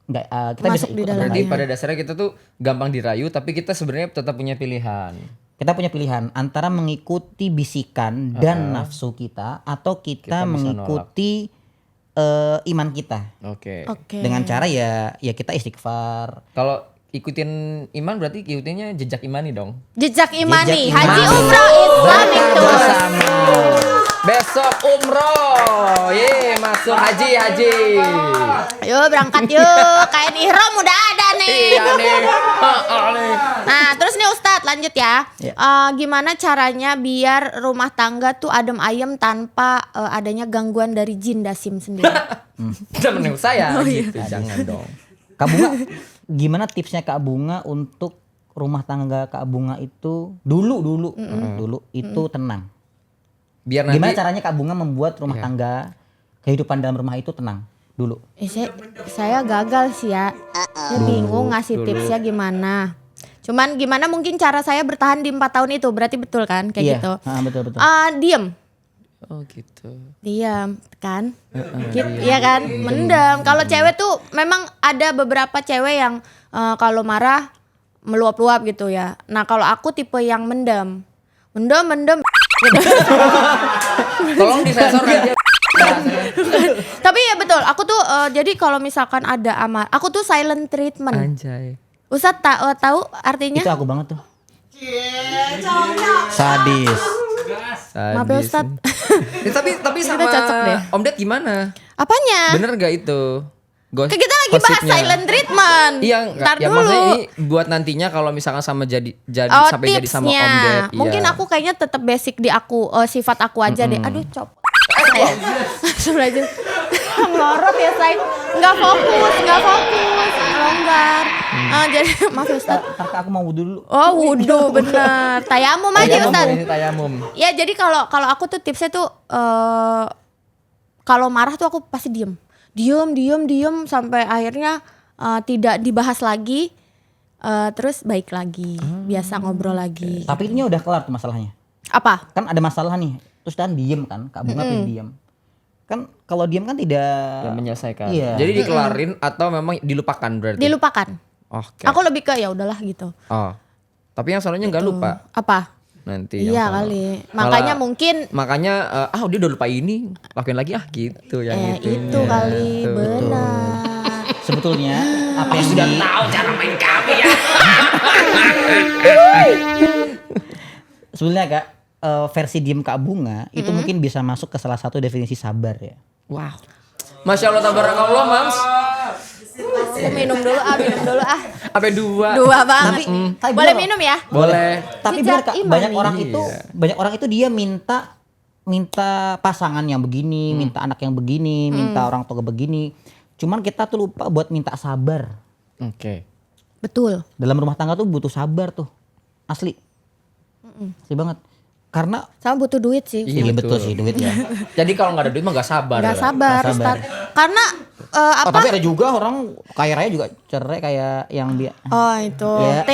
nggak kita bisa Masuk di ikut. dalam. atau Berarti nggak. pada dasarnya kita tuh gampang dirayu tapi kita sebenarnya tetap punya pilihan. Kita punya pilihan antara mengikuti bisikan dan nafsu kita atau Kita bisa kita mengikuti iman kita. Oke. Oke. Dengan cara ya kita istighfar. Kalau ikutin iman berarti ikutinnya jejak imani dong. Jejak imani, Jejak haji imani. umroh Islamic Tour. Bersama. Besok umroh. Ye, masuk haji. Yuk berangkat yuk, kain ihram udah ada nih. Iya nih. nih. Nah, terus nih Ustadz lanjut ya. Ya. Gimana caranya biar rumah tangga tuh adem ayem tanpa adanya gangguan dari jin dasim sendiri? Temen saya gitu. Jangan dong. Kak Bunga, gimana tipsnya Kak Bunga untuk rumah tangga Kak Bunga itu dulu itu tenang? Biar nanti Gimana caranya Kak Bunga membuat rumah tangga, kehidupan dalam rumah itu tenang dulu? Saya gagal sih ya. Saya bingung ngasih tipsnya gimana. Cuman gimana mungkin cara saya bertahan di 4 tahun itu, berarti betul kan kayak gitu. Betul. Diem. Oh gitu. Diam kan, iya kan, mendem. Kalau cewek tuh memang ada beberapa cewek yang kalau marah meluap-luap gitu ya. Nah kalau aku tipe yang mendem. Gitu. Tolong disensor aja. Tapi ya betul, aku tuh jadi kalau misalkan ada aku tuh silent treatment. Anjay. Ustadz tahu artinya? Itu aku banget tuh. Sadis. Maaf ya Ustadz. Tapi sama cocok deh. Om Ded gimana? Apanya? Bener gak itu? Kita lagi bahas gosipnya. silent treatment. Iya, Ntar ya dulu. maksudnya ini buat nantinya kalau misalkan sama jadi sampai jadi sama Om tipsnya. Ded. Mungkin iya. aku kayaknya tetap basic di aku, sifat aku aja deh. Aduh, cop. Langsung aja. Ngorot ya, say. Nggak fokus. Longgar. Jadi maaf ya, Ustaz. Ntar aku mau wudhu dulu. Oh, wudhu bener. Tayamum aja, Ustaz. Ini tayamum. Ya, jadi kalau aku tuh tipsnya tuh kalau marah tuh aku pasti diem sampai akhirnya tidak dibahas lagi, terus baik lagi, biasa ngobrol lagi. Tapi ini udah kelar tuh masalahnya. Apa? Kan ada masalah nih. Terus dan diem kan, Kak Bunga tuh diem. Kan kalau diem kan tidak Yang menyelesaikan. Iya. Jadi dikelarin atau memang dilupakan berarti? Dilupakan. Oke. Aku lebih ke ya udahlah gitu. Oh. Tapi yang soalnya nggak lupa Apa? nanti. Iya yang sono. kali. Makanya Malah- mungkin Makanya dia udah lupa ini, lakuin lagi gitu yang itu kali Tuh. benar. sebetulnya apa yang Sudah tahu cara main kami ya. Sebenarnya Kak, versi diem Kak Bunga itu mungkin bisa masuk ke salah satu definisi sabar ya. Wow. Masya Allah tabarakallah Mams. Aku minum dulu Apa dua? Dua banget. Tapi Boleh bener, minum ya? Boleh. Tapi Jejak benar Kak, iman banyak nih. orang itu dia minta pasangan yang begini, minta anak yang begini, minta orang tua begini. Cuman kita tuh lupa buat minta sabar. Oke. Betul. Dalam rumah tangga tuh butuh sabar tuh. Asli. Asli banget. Karena Sama butuh duit sih. iya betul sih duit ya. Jadi kalau nggak ada duit mah nggak sabar. Gak ya. sabar, Nggak sabar. Ustaz. Karena apa? Tapi ada juga orang kaya raya juga cerai kayak yang dia. Oh itu. Ya.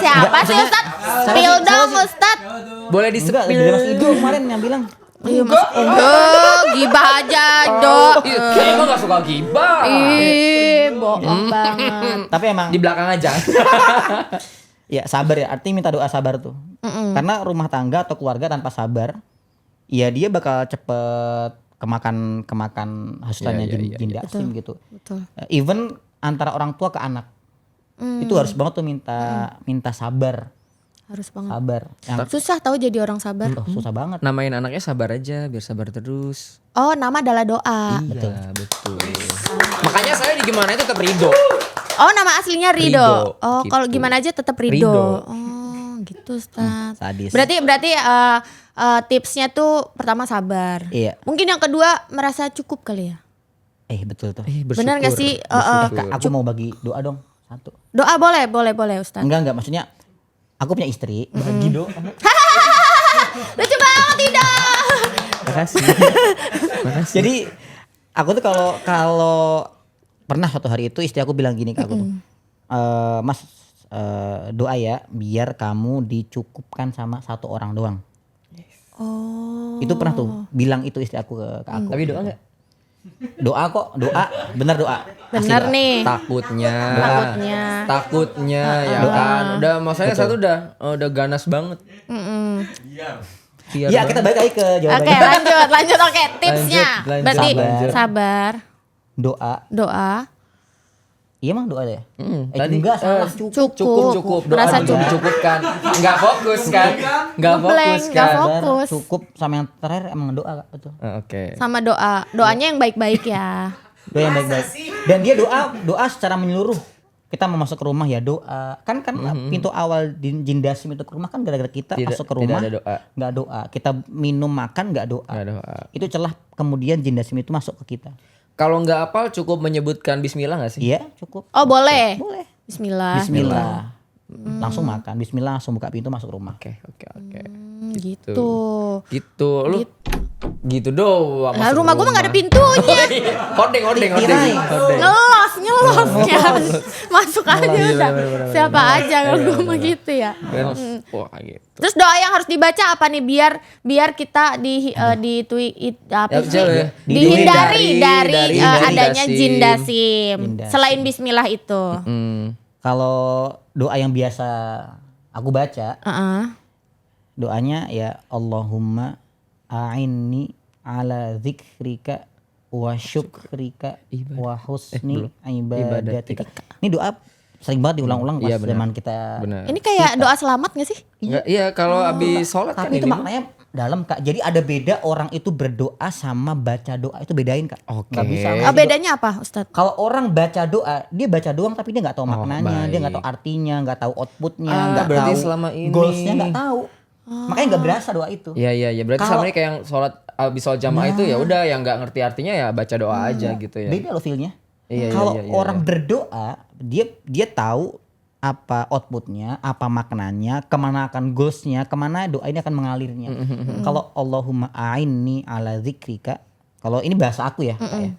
Siapa Enggak, sih maksudnya- Ustaz? siapa Spill sih? dong Siapa sih? Ustaz. Boleh di Enggak, dari Mas Ido kemarin yang bilang. Iya Mas. Enggak, gibah aja, Dok. Emang nggak suka gibah. Ih, bohong banget. Tapi emang Di belakang aja. ya sabar ya, artinya minta doa sabar tuh. Karena rumah tangga atau keluarga tanpa sabar, ya dia bakal cepet kemakan hasutannya Iya, iya, jin dasim gitu. Betul. Even antara orang tua ke anak. Itu harus banget tuh minta sabar. Harus banget. Sabar. Yang Susah tahu jadi orang sabar. susah banget. Namain anaknya sabar aja biar sabar terus. Oh, nama adalah doa. Iya, betul. Makanya saya di gimana itu tetap ridho. Oh, nama aslinya Rido. Rido, Oh, gitu. kalau gimana aja tetap Rido. Rido. Oh, gitu, Ustaz. Sadis. Berarti tipsnya tuh pertama sabar. Iya. Mungkin yang kedua merasa cukup kali ya. Betul tuh. Benar gak sih? Kak, aku mau bagi doa dong. Satu. Doa boleh Ustaz. Enggak, maksudnya aku punya istri, bagi doa. Lucu banget tidak? Makasih. Jadi aku tuh kalau pernah suatu hari itu istri aku bilang gini ke aku tuh. Mas, doa ya biar kamu dicukupkan sama satu orang doang. Oh. Itu pernah tuh bilang itu istri aku ke aku. Tapi doa enggak? Doa kok, bener doa. Asli Bener doa. nih. Takutnya ya Doa. kan. Udah maksudnya satu udah ganas banget. Iya, kita balik lagi ke Oke, jawabannya. lanjut. Oke, tipsnya. Lanjut. Berarti Sabar. sabar, Doa. Iya emang doa ya? Tadi enggak salah cukup doa Merasa dulu dicukupkan. Enggak fokus kan? Enggak fokus Ngeblank, nggak kan? fokus. Sabar, cukup sama yang terakhir emang doa Kak, betul. Oke. Sama doa. Doanya yang baik-baik ya. Doa yang baik-baik. Dan dia doa secara menyeluruh. Kita mau masuk ke rumah ya doa. Kan pintu awal jin dasim itu ke rumah kan gara-gara kita masuk ke rumah tidak ada doa. nggak doa. Kita minum makan nggak doa. Nggak doa. Itu celah kemudian jin dasim itu masuk ke kita. Kalau nggak apal cukup menyebutkan bismillah nggak sih? Iya cukup. Oh, boleh. Boleh. Bismillah. Bismillah. Langsung makan. Bismillah langsung buka pintu masuk rumah. Oke. Gitu. Gitu. Lu gitu doang. Nah, masuk rumah gue mah gak ada pintunya. Odeng. Tirai. Ngelos ya. Masuk aja udah. Siapa aja kalau gue mah gitu ya. Wah gitu. Terus doa yang harus dibaca apa nih biar kita Ya, ya. dihindari dari dari adanya dasim. jin dasim. Jin dasim. Selain bismillah itu. Kalau doa yang biasa aku baca, Heeh. doanya ya Allahumma a'inni ala dzikrika wa syukrika wa husni ibadatika. Ini doa sering banget diulang-ulang pas Iya, benar. zaman kita. Benar. Ini kayak doa selamat gak sih? Nggak, iya kalau habis sholat kan Tapi itu ini mah. maknanya dalam Kak. Jadi ada beda orang itu berdoa sama baca doa itu bedain Kak. Oke. Nggak bisa. Oh, bedanya apa, Ustadz? Kalau orang baca doa, dia baca doang tapi dia nggak tahu maknanya, dia nggak baik. tahu artinya, nggak tahu outputnya, Ah, nggak berarti tahu selama ini- goalsnya nggak tahu. Makanya nggak berasa doa itu. Iya. Berarti Kalau- selama ini kayak yang habis sholat jamaah itu ya udah yang nggak ngerti artinya ya baca doa aja gitu ya. Beda loh feelnya. Iya, Kalau iya, orang berdoa, dia tahu apa outputnya, apa maknanya, kemana akan goalsnya, kemana doa ini akan mengalirnya. Kalau Allahumma a'inni ala dzikrika, kalau ini bahasa aku ya, Kak ya.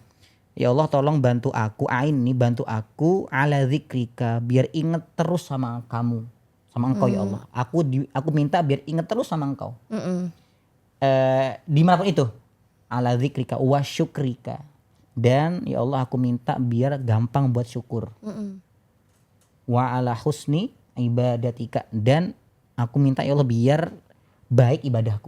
Ya Allah tolong bantu aku, a'inni bantu aku ala dzikrika biar inget terus sama kamu, sama engkau ya Allah. Aku minta biar inget terus sama engkau. Dimanapun itu, ala dzikrika wa syukrika. Dan ya Allah aku minta biar gampang buat syukur. Wa ala husni ibadatika, dan aku minta ya Allah biar baik ibadahku.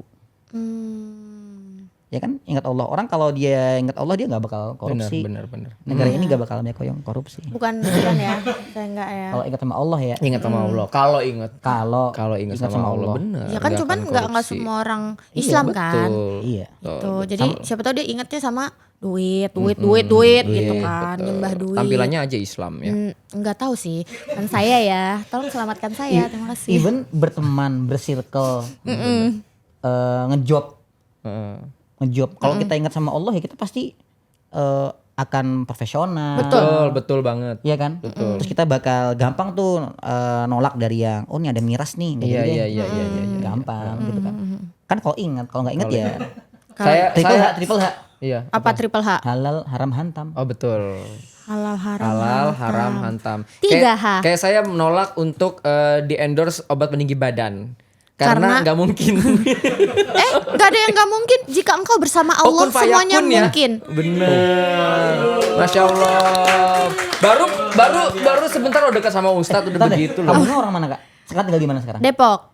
Ya kan ingat Allah. Orang kalau dia ingat Allah dia nggak bakal korupsi. Benar. Negara ini nggak bakal banyak yang korupsi. Bukan ya? Saya enggak ya. Kalau ingat sama Allah ya. Ingat sama Allah. Kalau ingat. Kalau Ingat sama Allah benar. Ya kan cuman enggak semua orang Islam kan. Iya. Gitu. Jadi siapa tahu dia ingatnya sama duit gitu kan, nyembah duit. Tampilannya aja Islam ya. Enggak tahu sih. Kan saya ya. Tolong selamatkan saya. Terima kasih. Even berteman, bersirkel, ngejob. Kalau kita ingat sama Allah ya kita pasti akan profesional. Betul banget. Iya kan? Terus kita bakal gampang tuh nolak dari yang ini ada miras nih. nggak jadi deh. Iya. Gampang gitu kan. Kan kalau nggak ingat ya. Saya Triple H. Iya. Apa triple H? Halal haram hantam. Oh betul. Halal haram. Halal, haram, hantam. 3H. Kayak saya menolak untuk di endorse obat peninggi badan. Karena nggak mungkin. Gak ada yang gak mungkin. Jika engkau bersama Allah Kun fayakun semuanya ya? mungkin. Bener. Masya Allah. Baru sebentar udah dekat sama Ustadz udah begitu loh. Kamu orang mana Kak? Sekarang tinggal di mana sekarang? Depok.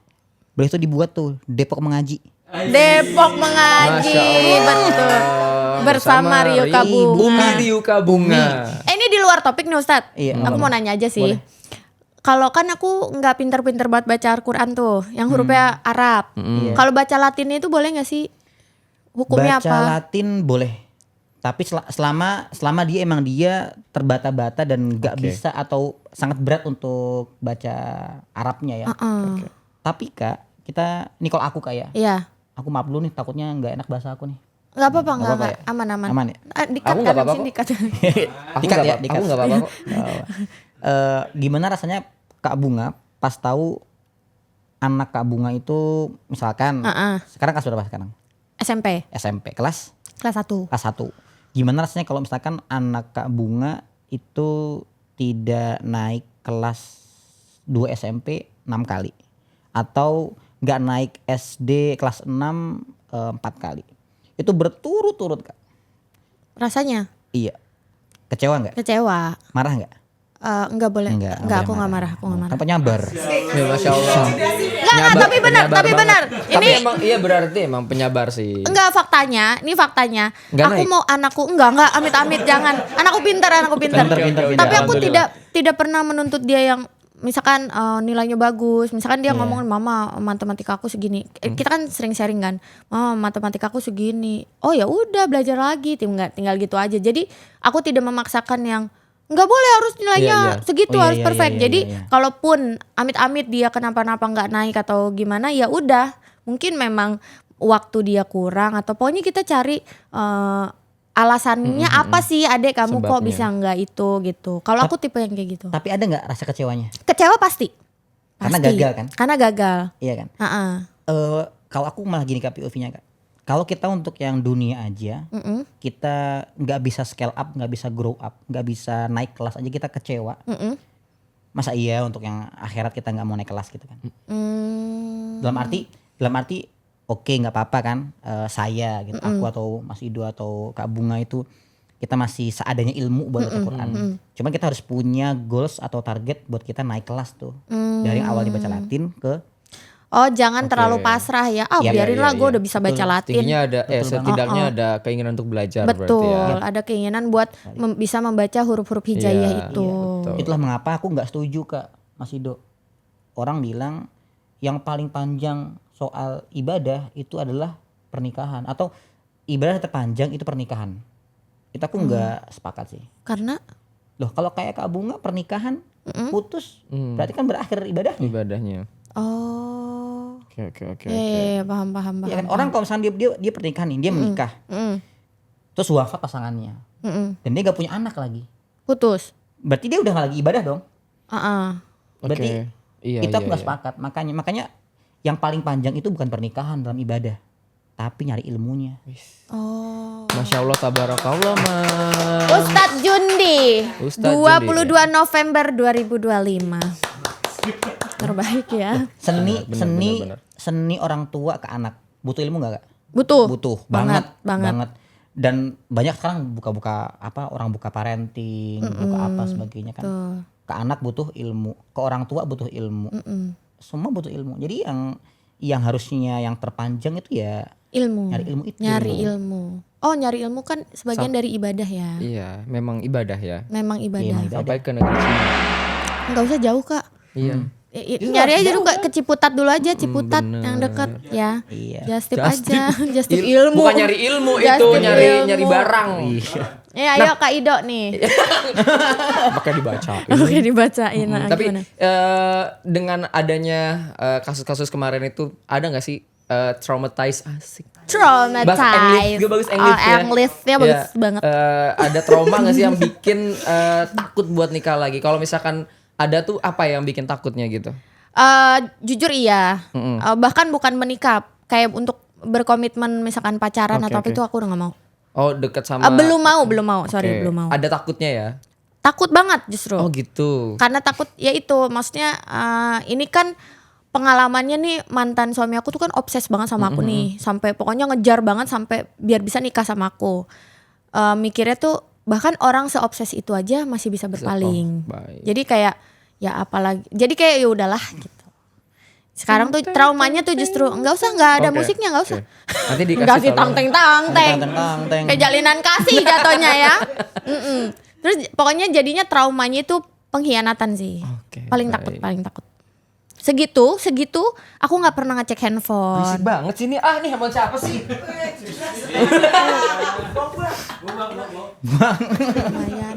Boleh itu dibuat tuh Depok mengaji. Depok mengaji. Masya Allah. Betul. bersama Ryuka Bunga. Bumi Ryuka Bunga. Ini di luar topik nih Ustadz. Iya, Aku mau nanya aja sih. Kalau kan aku nggak pinter-pinter buat baca Al-Quran tuh, yang hurufnya Arab. Iya. Kalau baca Latin itu boleh nggak sih? Hukumnya Baca apa? Latin boleh. Tapi selama dia terbata-bata dan nggak bisa atau sangat berat untuk baca Arabnya ya. Heeh. Tapi Kak, ini kalau aku Kak ya. Iya. Aku maaf dulu nih, takutnya nggak enak bahasa aku nih. Nggak apa-apa, Nggak apa-apa ya? aman-aman. Aman ya? Dikat Aku nggak kan apa-apa sini dikat. Aku Dikat nggak ya, apa- dikat. Aku nggak apa-apa kok. Gimana rasanya Kak Bunga pas tahu anak Kak Bunga itu misalkan sekarang kelas berapa sekarang? SMP kelas kelas 1. kelas 1. Gimana rasanya kalau misalkan anak Kak Bunga itu tidak naik kelas 2 SMP 6 kali atau nggak naik SD kelas 6 4 kali. Itu berturut-turut Kak. Rasanya Iya. Kecewa nggak? kecewa. Marah nggak? Enggak boleh. Enggak, aku boleh nggak marah, aku nggak marah. Kan penyabar. Ya, Masya Allah. Enggak, tapi benar, tapi benar. Tapi Ini emang iya berarti emang penyabar sih. enggak faktanya, ini faktanya. Nggak Aku naik? mau anakku enggak, amit-amit jangan. Anakku pintar. Pintar. Tapi aku Alhamdulillah. tidak pernah menuntut dia yang misalkan nilainya bagus. Misalkan dia ngomongin mama matematika aku segini. Kita kan sering sharing kan. Mama matematika aku segini. Oh ya udah belajar lagi. Tinggal gitu aja. Jadi aku tidak memaksakan yang nggak boleh harus nilainya Iya, iya. segitu Oh, iya, harus iya, perfect. iya, Jadi iya, iya. kalaupun amit-amit dia kenapa-napa nggak naik atau gimana ya udah. Mungkin memang waktu dia kurang atau pokoknya kita cari alasannya apa sih adek kamu kok Sebabnya. bisa nggak itu gitu. Kalau aku tipe yang kayak gitu. Tapi ada nggak rasa kecewanya? Kecewa pasti. Karena Pasti. gagal kan? Karena gagal. Iya kan? Heeh. Kalau aku malah gini Kak POV-nya Kak. Kalau kita untuk yang dunia aja, kita nggak bisa scale up, nggak bisa grow up, nggak bisa naik kelas aja kita kecewa. Masa iya untuk yang akhirat kita nggak mau naik kelas gitu kan? Dalam arti oke nggak apa-apa kan, saya gitu, aku atau Mas Ido atau Kak Bunga itu kita masih seadanya ilmu buat baca Quran. Cuman kita harus punya goals atau target buat kita naik kelas tuh. Dari awal dibaca Latin ke Oh jangan terlalu pasrah ya. Iya, biarinlah iya, gue iya. udah bisa baca Latin. Setidaknya ada Betul setidaknya ada keinginan untuk belajar Betul. berarti ya. Ada keinginan buat bisa membaca huruf-huruf hijaiyah Iya, itu. betul. Itulah mengapa aku nggak setuju Kak Mas Ido. Orang bilang yang paling panjang soal ibadah itu adalah pernikahan atau ibadah terpanjang itu pernikahan. Itu aku nggak sepakat sih. Karena Loh kalau kayak Kak Bunga pernikahan putus berarti kan berakhir ibadahnya. Ibadahnya. oh Oke. iya, paham. Ya kan orang kalau misalnya dia pernikahan nih, dia menikah. Terus wafat pasangannya. Dan dia gak punya anak lagi. Putus. Berarti dia udah gak lagi ibadah dong. Berarti Oke. Iya, itu aku iya, gak iya. sepakat. Makanya yang paling panjang itu bukan pernikahan dalam ibadah, tapi nyari ilmunya. Oh. Masya Allah tabarakallah mas. Ustadz Jundi. Ustadz 22 November 2025. Terbaik ya. Seni orang tua ke anak. Butuh ilmu gak Kak? Butuh. Butuh Banget. banget. Dan banyak sekarang buka-buka orang buka parenting, buka apa sebagainya kan. Ke anak butuh ilmu, ke orang tua butuh ilmu. Semua butuh ilmu. Jadi yang harusnya yang terpanjang itu ya Ilmu. nyari ilmu itu. Nyari ilmu. Oh nyari ilmu kan sebagian dari ibadah ya. Iya, memang ibadah ya. Memang ibadah. Iya, Sampai ke negeri Cina. Nggak usah jauh Kak. Iya. Nyari aja dulu ke Ciputat dulu aja, Ciputat yang dekat ya. Iya. Just tip aja, just tip ilmu. Bukan nyari ilmu Just itu, tip nyari ilmu. barang. Ya ayo Kak Ido nih. Pakai dibaca. Oke dibacain. Nah, Tapi gimana? dengan adanya kasus-kasus kemarin itu ada nggak sih traumatized asik? Traumatized. Bahasa English, gue bagus English ya. English-nya bagus banget. Ada trauma nggak sih yang bikin takut buat nikah lagi? Kalau misalkan ada tuh apa yang bikin takutnya gitu? Jujur iya. Bahkan bukan menikah, kayak untuk berkomitmen misalkan pacaran atau apa itu aku udah gak mau. Oh deket sama. Belum mau. Sorry Oke. belum mau. Ada takutnya ya? Takut banget justru. Oh gitu. Karena takut ya itu maksudnya ini kan pengalamannya nih mantan suami aku tuh kan obses banget sama aku nih. Sampai pokoknya ngejar banget sampai biar bisa nikah sama aku. Mikirnya tuh bahkan orang seobses itu aja masih bisa berpaling. baik. Jadi kayak ya apalagi. Jadi kayak ya udahlah gitu. Sekarang tuh traumanya tuh justru nggak ada Oke. musiknya, nggak usah. Nanti dikasih Nggak sih tolong. tang-teng. Teng. Kayak jalinan kasih jatuhnya ya. Terus pokoknya jadinya traumanya itu pengkhianatan sih. Oke, paling takut. Segitu aku nggak pernah ngecek Berisik handphone. banget sih ini. Nih handphone siapa sih?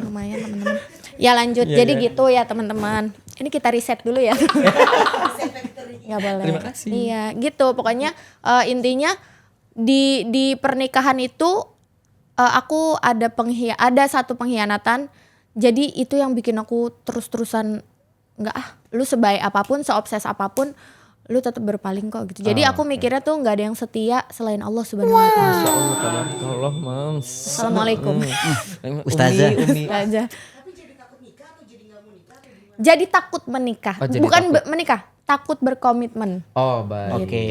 Lumayan teman-teman. Ya lanjut. Jadi gitu ya teman-teman. Ini kita riset dulu ya. Nggak boleh. Terima kasih. Iya, gitu. Pokoknya intinya di pernikahan itu aku ada satu pengkhianatan. Jadi itu yang bikin aku terus-terusan lu sebaik apapun, seobses apapun, lu tetap berpaling kok gitu. Jadi aku mikirnya tuh nggak ada yang setia selain Allah Subhanahu wa taala. Allah, Mams. Assalamualaikum. Ustazah. Umi. Aja. Jadi takut menikah. Oh, jadi Bukan takut. menikah, takut berkomitmen. Oh, baik. Oke.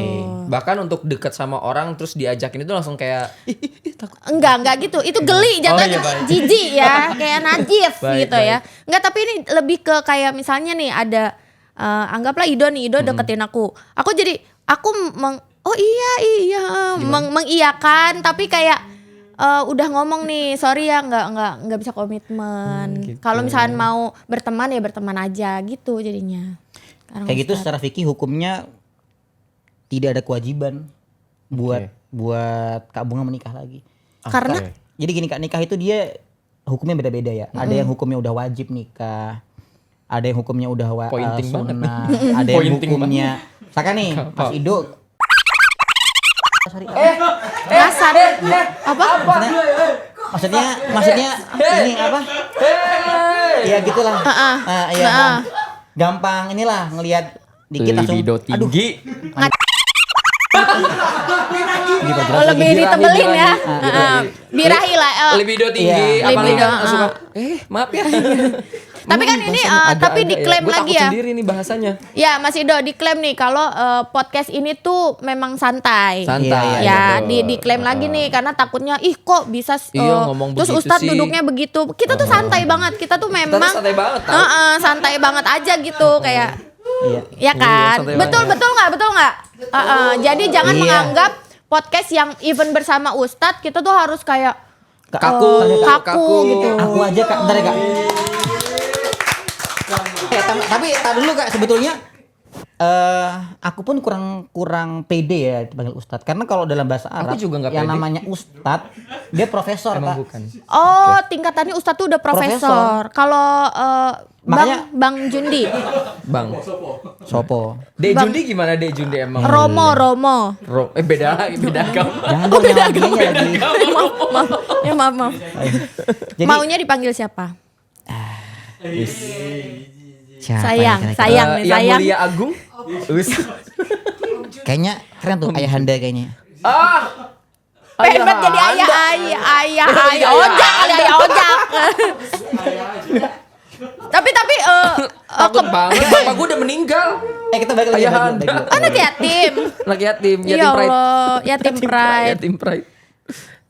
Bahkan untuk dekat sama orang terus diajakin itu langsung kayak Enggak gitu. Itu geli jatuhnya, iya, baik. jijik ya, kayak najis Baik, gitu ya. Enggak, tapi ini lebih ke kayak misalnya nih ada anggaplah Ido deketin aku. Aku mengiyakan tapi kayak udah ngomong nih, sorry ya nggak bisa komitmen. Gitu. Kalau misalnya mau berteman ya berteman aja gitu jadinya. Sekarang Kayak gitu Ustadz. secara fikih hukumnya tidak ada kewajiban buat Kak Bunga menikah lagi. Karena Jadi gini Kak, nikah itu dia hukumnya beda-beda ya. Ada yang hukumnya udah wajib nikah, ada yang hukumnya udah Pointing banget. sunnah, ada yang Pointing hukumnya. Misalkan nih, Mas Ido kasar. Apa? maksudnya ini apa? Ya gitulah. Iya. Gampang inilah ngelihat dikit langsung. libido tinggi. Oh, lebih ditebelin ya. Birahi lah. Libido tinggi. Iya. Apalagi Libido, kan suka maaf ya. Tapi kan ini tapi diklaim Gua lagi takut ya. sendiri nih bahasanya. Ya Mas Ido diklaim nih kalau podcast ini tuh memang santai. Santai. Ya betul. diklaim lagi nih karena takutnya kok bisa Iya, ngomong terus begitu Ustadz sih. duduknya begitu. Kita tuh santai banget. Kita tuh memang santai banget, tau. santai banget aja gitu kayak Iya. ya kan. santai Betul nggak? Jadi jangan Iya. menganggap podcast yang even bersama Ustadz kita tuh harus kayak Kaku. gitu. Aku aja Kak, bentar ya Kak. Tapi tak dulu Kak, sebetulnya aku pun kurang pede ya dipanggil Ustadz. Karena kalau dalam bahasa Arab juga nggak yang pede. namanya Ustadz, dia profesor Emang Kak. bukan. Oh, tingkatannya Ustadz tuh udah profesor. Kalau Makanya- Bang Jundi, Bang. Sopo. Dek Jundi gimana Dek Jundi emang? Romo. Beda kamu. Jangan dong yang lagi. Maaf. Jadi Maunya dipanggil siapa? siapa Sayang, ya kira-kira? sayang nih, Yang sayang. Mulia Agung. Kayaknya keren tuh Ayahanda kayaknya. Pengen banget jadi ayah ojak kali ayah ojak. Tapi Takut banget. Bapak gue udah meninggal. Kita balik lagi. Ayahanda. anak yatim. Anak yatim. Ya Yatim pride. Allah, yatim pride. Yatim pride.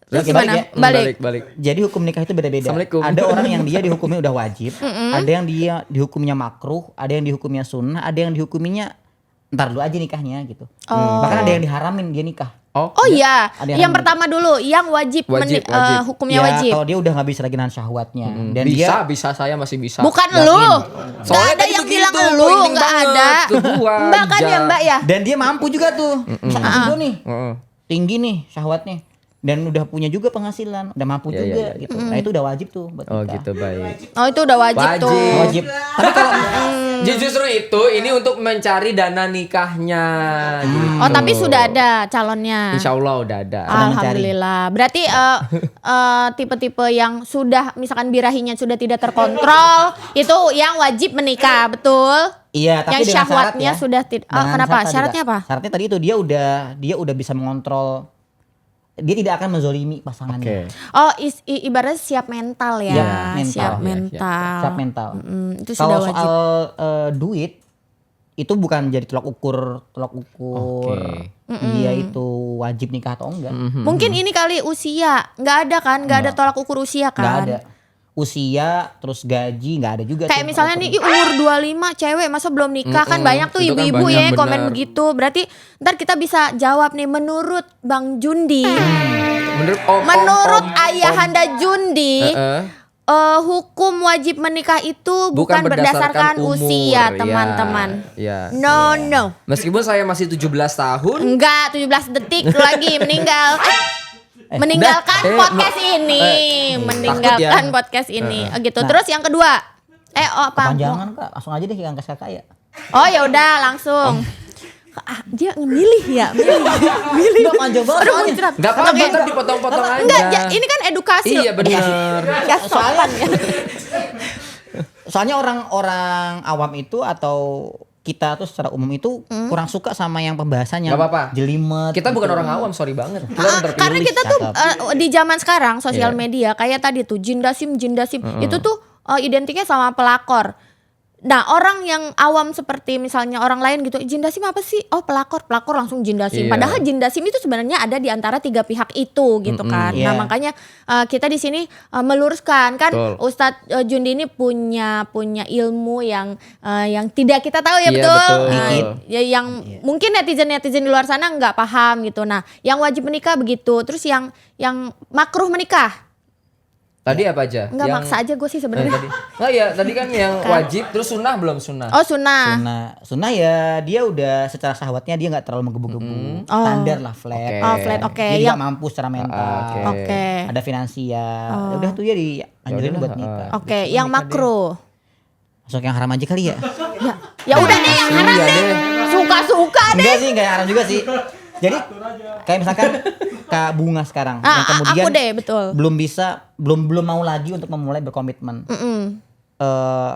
Terus Oke, gimana? balik ya. Balik. Jadi hukum nikah itu beda-beda. Assalamualaikum. Ada orang yang dia dihukumnya udah wajib, ada yang dia dihukumnya makruh, ada yang dihukumnya sunnah, ada yang dihukuminya ntar dulu aja nikahnya gitu. Bahkan ada yang diharamin dia nikah. Oh iya, Ada yang yang pertama dulu, yang wajib, Wajib. hukumnya Ya, wajib. kalau dia udah nggak bisa lagi nahan syahwatnya dan Bisa saya masih bisa. Bukan Yakin. lu. Gak Soalnya ada tadi yang tuh bilang gitu, lu, pointing gak banget ada. ke gua Mbak kan aja. ya Mbak ya? dan dia mampu juga tuh. Misalkan si Do nih, Heeh. tinggi nih syahwatnya dan udah punya juga penghasilan, udah mampu Ya, juga ya, ya. gitu. Nah, itu udah wajib tuh buat Oh nikah. gitu baik. Oh itu udah wajib, Wajib. tuh. Wajib. Tapi kalau Justru itu ini untuk mencari dana nikahnya. Gitu. Oh tapi sudah ada calonnya. Insya Allah udah ada. Alhamdulillah. Berarti tipe-tipe yang sudah misalkan birahinya sudah tidak terkontrol itu yang wajib menikah, betul? iya, tapi Yang dengan syarat syahwatnya ya. sudah tidak. Dengan Kenapa? syarat tadi, Syaratnya Kak. apa? Syaratnya tadi itu dia udah bisa mengontrol. Dia tidak akan menzolimi pasangannya. Oke. Oh ibaratnya siap mental ya. Iya, mental. Siap Iya, mental. Siap mental. Itu Kalau sudah wajib. soal duit itu bukan jadi tolak ukur Oke. dia itu wajib nikah atau enggak. Mungkin ini kali usia nggak ada kan? Nggak ada tolak ukur usia Nggak kan? ada. usia terus gaji nggak ada juga. Kayak tuh. misalnya nih umur 25 cewek masa belum nikah kan banyak tuh Itu kan ibu-ibu banyak, ya yang komen benar. begitu. Berarti ntar kita bisa jawab nih menurut Bang Jundi, menurut ayahanda Jundi, hukum wajib menikah itu bukan berdasarkan umur, usia, ya, teman-teman. ya. No. Meskipun saya masih 17 tahun. Enggak, 17 detik lagi meninggal. Meninggalkan dah. podcast ini, meninggalkan takut ya. podcast ini. Gitu. Terus yang kedua, apa? Kepanjangan Kak, langsung aja deh yang ke kakak ya. Oh ya udah langsung. Dia ngemilih ya, milih. Udah panjang banget Aduh, soalnya. muncrat. Gak apa-apa, Oke. ntar dipotong-potong aja. Enggak, ya, ini kan edukasi. Iya benar. Ya sopan ya. Soalnya orang-orang awam itu atau kita tuh secara umum itu kurang suka sama yang pembahasannya Gak apa-apa. jelimet. Kita bukan gitu. orang awam, sorry banget. Kita orang terpilih. Karena kita tuh di zaman sekarang sosial Iya. media kayak tadi tuh jindasim itu tuh identiknya sama pelakor. Nah orang yang awam seperti misalnya orang lain gitu, jindasim apa sih? Oh pelakor langsung jindasim. Iya. Padahal jindasim itu sebenarnya ada di antara tiga pihak itu gitu kan. Nah Iya. makanya kita di sini meluruskan kan, Betul. Ustadz Jundi ini punya ilmu yang tidak kita tahu ya, Iya, betul. betul. Yang mungkin netizen di luar sana nggak paham gitu. Nah yang wajib menikah begitu. Terus yang makruh menikah. Tadi apa aja? Enggak maksa aja gue sih sebenarnya. Tadi. Nggak ya, tadi kan yang wajib, terus sunnah belum sunnah. Oh sunnah. Sunnah ya dia udah secara syahwatnya dia nggak terlalu menggebu-gebu. Standar lah flat. Oke. Oh flat, oke. Dia Yang juga mampu secara mental. Oke. Ada finansial. Ya udah tuh dia dianjurin buat nikah. Oke, yang makruh. Masuk yang haram aja kali ya. Ya udah deh yang haram Iya deh. deh. Suka-suka deh. Enggak sih, enggak yang haram juga sih. Jadi kayak misalkan Kak Bunga sekarang yang kemudian aku deh betul. belum mau lagi untuk memulai berkomitmen.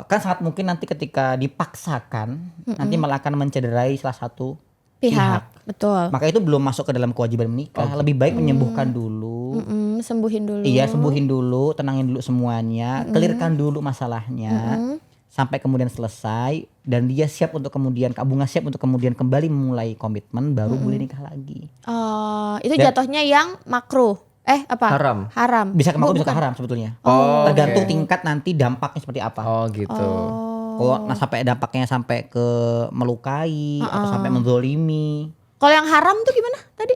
Kan sangat mungkin nanti ketika dipaksakan nanti malah akan mencederai salah satu Pihak, betul. Maka itu belum masuk ke dalam kewajiban menikah. Lebih baik menyembuhkan dulu. Sembuhin dulu. Iya, sembuhin dulu, tenangin dulu semuanya, clearkan dulu masalahnya. Sampai kemudian selesai dan dia siap untuk kemudian Kak Bunga siap untuk kemudian kembali memulai komitmen baru boleh nikah lagi. Itu Dan- jatuhnya yang makruh. Apa? Haram. Bisa ke makruh bisa ke Bukan. haram sebetulnya. Oh, Tergantung oke. tingkat nanti dampaknya seperti apa. Oh gitu. Kalau sampai dampaknya sampai ke melukai atau sampai menzolimi. Kalau yang haram tuh gimana tadi?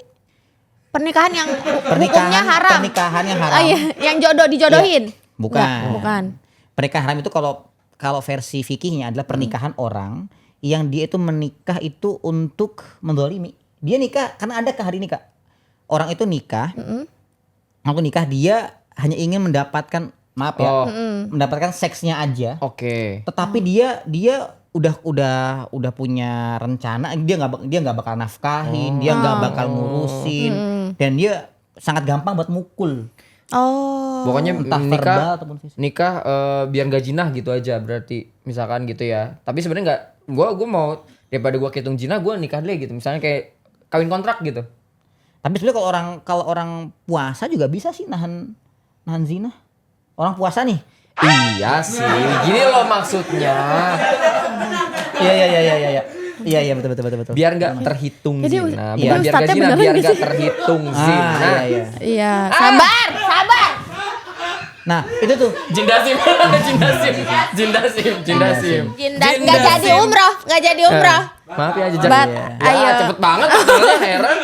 Pernikahan yang hukumnya haram. Pernikahan yang haram. Oh iya, yang dijodohin. Iya. Bukan. Enggak, bukan. Pernikahan haram itu kalau versi fikihnya adalah pernikahan orang yang dia itu menikah itu untuk menzalimi. Dia nikah karena ada hari nikah. Orang itu nikah. Aku nikah dia hanya ingin mendapatkan maaf ya, mendapatkan seksnya aja. Oke. Tetapi dia udah punya rencana, dia nggak bakal nafkahin, dia nggak bakal ngurusin dan dia sangat gampang buat mukul. Oh. Pokoknya Entah verbal nikah ataupun fisik. biar gak jinah gitu aja berarti misalkan gitu ya. Tapi sebenarnya nggak, gue mau daripada gue hitung jinah gue nikah deh gitu. Misalnya kayak kawin kontrak gitu. Tapi sebenarnya kalau orang puasa juga bisa sih nahan zina. Orang puasa nih. Iya sih, gini loh maksudnya. Iya betul. Biar nggak terhitung Jadi- zina. jadi Bukan biar gak Ustadznya zina, beneran biar nggak gak sih? terhitung zina. Iya. Iya, sabar. Nah, itu tuh Jindasim. Jindas nggak jadi umroh, nggak jadi umroh. Maaf ya jejak. Bat, Ya, ayo. cepet banget soalnya heran.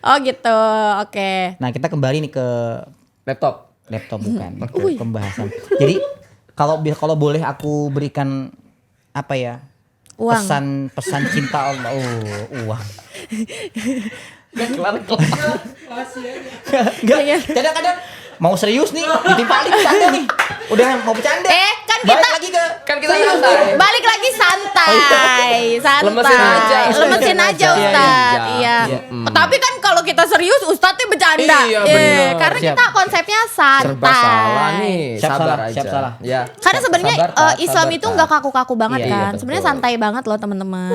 Oh gitu, oke. nah kita kembali nih ke Laptop. laptop bukan ke pembahasan. Jadi kalau boleh aku berikan apa ya? Uang. Pesan cinta Allah. Oh, uang. Kelar. Enggak, kadang-kadang mau serius nih, ditimpalin bercanda nih. Udah mau bercanda. Kan Balik kita lagi ke Kan kita santai. balik lagi santai. Lemesin aja. Lemesin aja Ustad. Iya. Iya. Tapi kan kalau kita serius Ustadznya bercanda. Iya, bener. Karena Siap. kita konsepnya santai. Serba salah nih. Siap Sabar salah, aja. siap salah. Ya. Karena sebenarnya Sabar, Tat, Islam sabar, itu Tat. nggak kaku-kaku banget Iya, kan. betul. Sebenarnya santai banget loh teman-teman.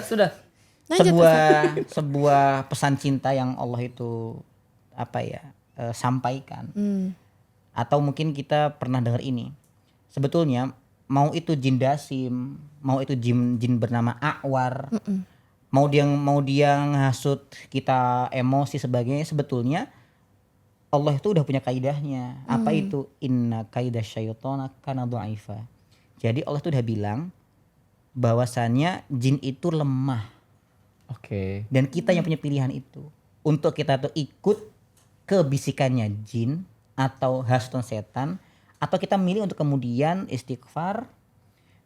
Sudah. Lanjut, sebuah pesan cinta yang Allah itu apa ya sampaikan atau mungkin kita pernah dengar ini sebetulnya mau itu jin dasim mau itu jin bernama A'war mau dia ngasut kita emosi sebagainya sebetulnya Allah itu udah punya kaidahnya. Apa itu? Inna kaidah syaitana kana dha'ifa. Jadi Allah itu udah bilang bahwasannya jin itu lemah. Oke. Dan kita yang punya pilihan itu. Untuk kita tuh ikut ke bisikannya jin atau hasutan setan. Atau kita milih untuk kemudian istighfar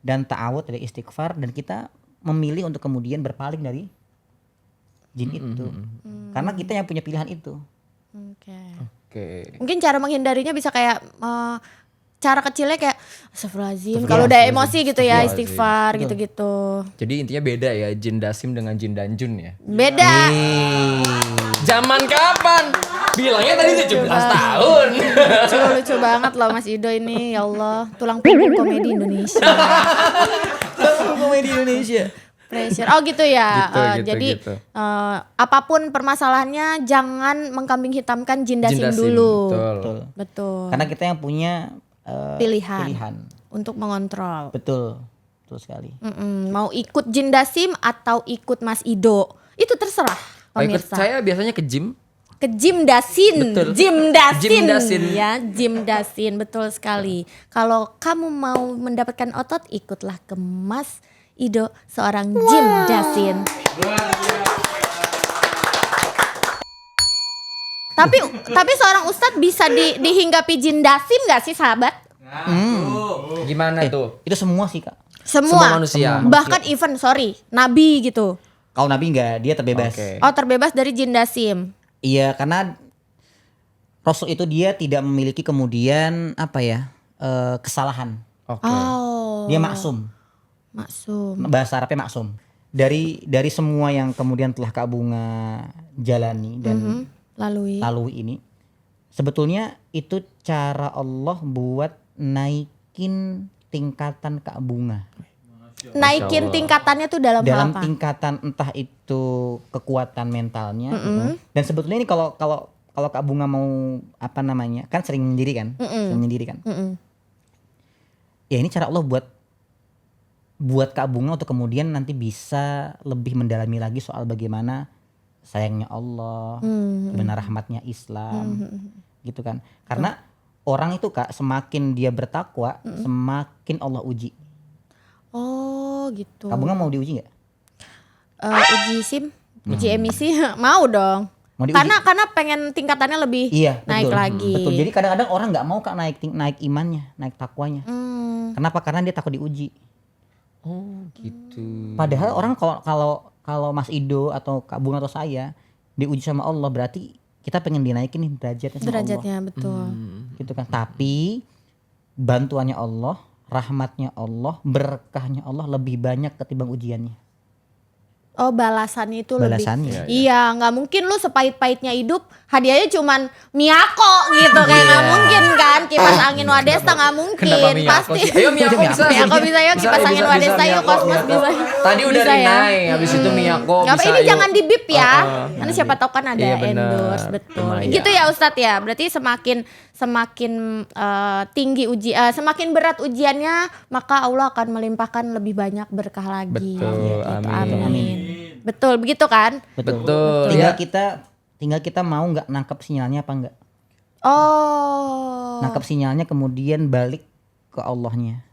dan ta'awud dari istighfar. Dan kita memilih untuk kemudian berpaling dari jin itu. Karena kita yang punya pilihan itu. Oke. Oke. Mungkin cara menghindarinya bisa kayak cara kecilnya kayak astagfirullahaladzim kalau udah emosi gitu ya, istighfar gitu-gitu. Jadi intinya beda ya jin dasim dengan jin danjun ya. Beda. Zaman kapan? Bilangnya tadi 17 tahun. Lucu banget loh Mas Ido ini, ya Allah, tulang punggung komedi Indonesia. Komedi Indonesia. Pressure. Oh gitu ya. Jadi gitu. apapun permasalahannya jangan mengkambing hitamkan jin dasim Jin dasim, dulu. betul. Betul. Karena kita yang punya Pilihan untuk mengontrol. Betul. Betul sekali. Mau ikut jin dasim atau ikut Mas Ido, itu terserah Ikut pemirsa. saya biasanya ke gym. Ke Jim Dasin. Betul. Jim Dasin. Jim Dasin. Ya, Jim Dasin, betul sekali. Kalau kamu mau mendapatkan otot, ikutlah ke Mas Ido, seorang Jim Dasin. Tapi seorang ustadz bisa dihinggapi jin dasim nggak sih sahabat? Gimana tuh? Itu semua sih Kak. Semua manusia. Bahkan even nabi gitu. Kalau Nabi enggak, dia terbebas. Oke. Oh, terbebas dari jin dasim. Iya, karena Rasul itu dia tidak memiliki kemudian kesalahan. Oke. Oh. Dia maksum. Maksum. Bahasa Arabnya maksum. Dari semua yang kemudian telah Kak Bunga jalani dan lalui ini, sebetulnya itu cara Allah buat naikin tingkatan Kak Bunga. Naikin tingkatannya tuh dalam hal apa? Tingkatan entah itu kekuatan mentalnya gitu. Dan sebetulnya ini kalau Kak Bunga mau kan sering menyendiri kan? Sering menyendiri kan? Ya ini cara Allah buat Kak Bunga untuk kemudian nanti bisa lebih mendalami lagi soal bagaimana sayangnya Allah, benar rahmatnya Islam, gitu kan? Karena orang itu Kak semakin dia bertakwa, semakin Allah uji. Oh gitu. Kak Bunga mau diuji nggak? Uji SIM, uji emisi, mau dong. Mau diuji? Karena pengen tingkatannya lebih naik betul. lagi. Betul. Jadi kadang-kadang orang nggak mau Kak naik imannya, naik takwanya. Kenapa? Karena dia takut diuji. Oh gitu. Padahal orang kalau Mas Ido atau Kak Bunga atau saya diuji sama Allah, berarti kita pengen dinaikin nih derajatnya sama Derajatnya Allah. betul. Gitu kan. Tapi bantuannya Allah, rahmatnya Allah, berkahnya Allah lebih banyak ketimbang ujiannya. Oh, balasannya itu Balasannya. lebih. Iya, nggak mungkin lu sepahit-pahitnya hidup hadiahnya cuman Miyako gitu, kayak nggak mungkin kan, kipas angin Wadesta nggak mungkin. Kenapa Miyako Pasti. sih? Ayo Miyako bisa. Miyako bisa ya, kipas angin Wadesta yuk, Kosmos bisa. Tadi udah Bisa ya. Rinai, habis itu Miyako Nggak apa, bisa. ini yuk. jangan di bip ya. Nanti siapa tahu kan ada Iya, benar. endorse, betul. Lumayan. Gitu ya Ustadz ya. Berarti semakin tinggi semakin berat ujiannya, maka Allah akan melimpahkan lebih banyak berkah lagi. Betul, Gitu. amin. Amin. Betul, begitu kan? Betul. Tinggal Ya. kita mau nggak nangkep sinyalnya apa enggak. Oh. Nangkep sinyalnya kemudian balik ke Allahnya.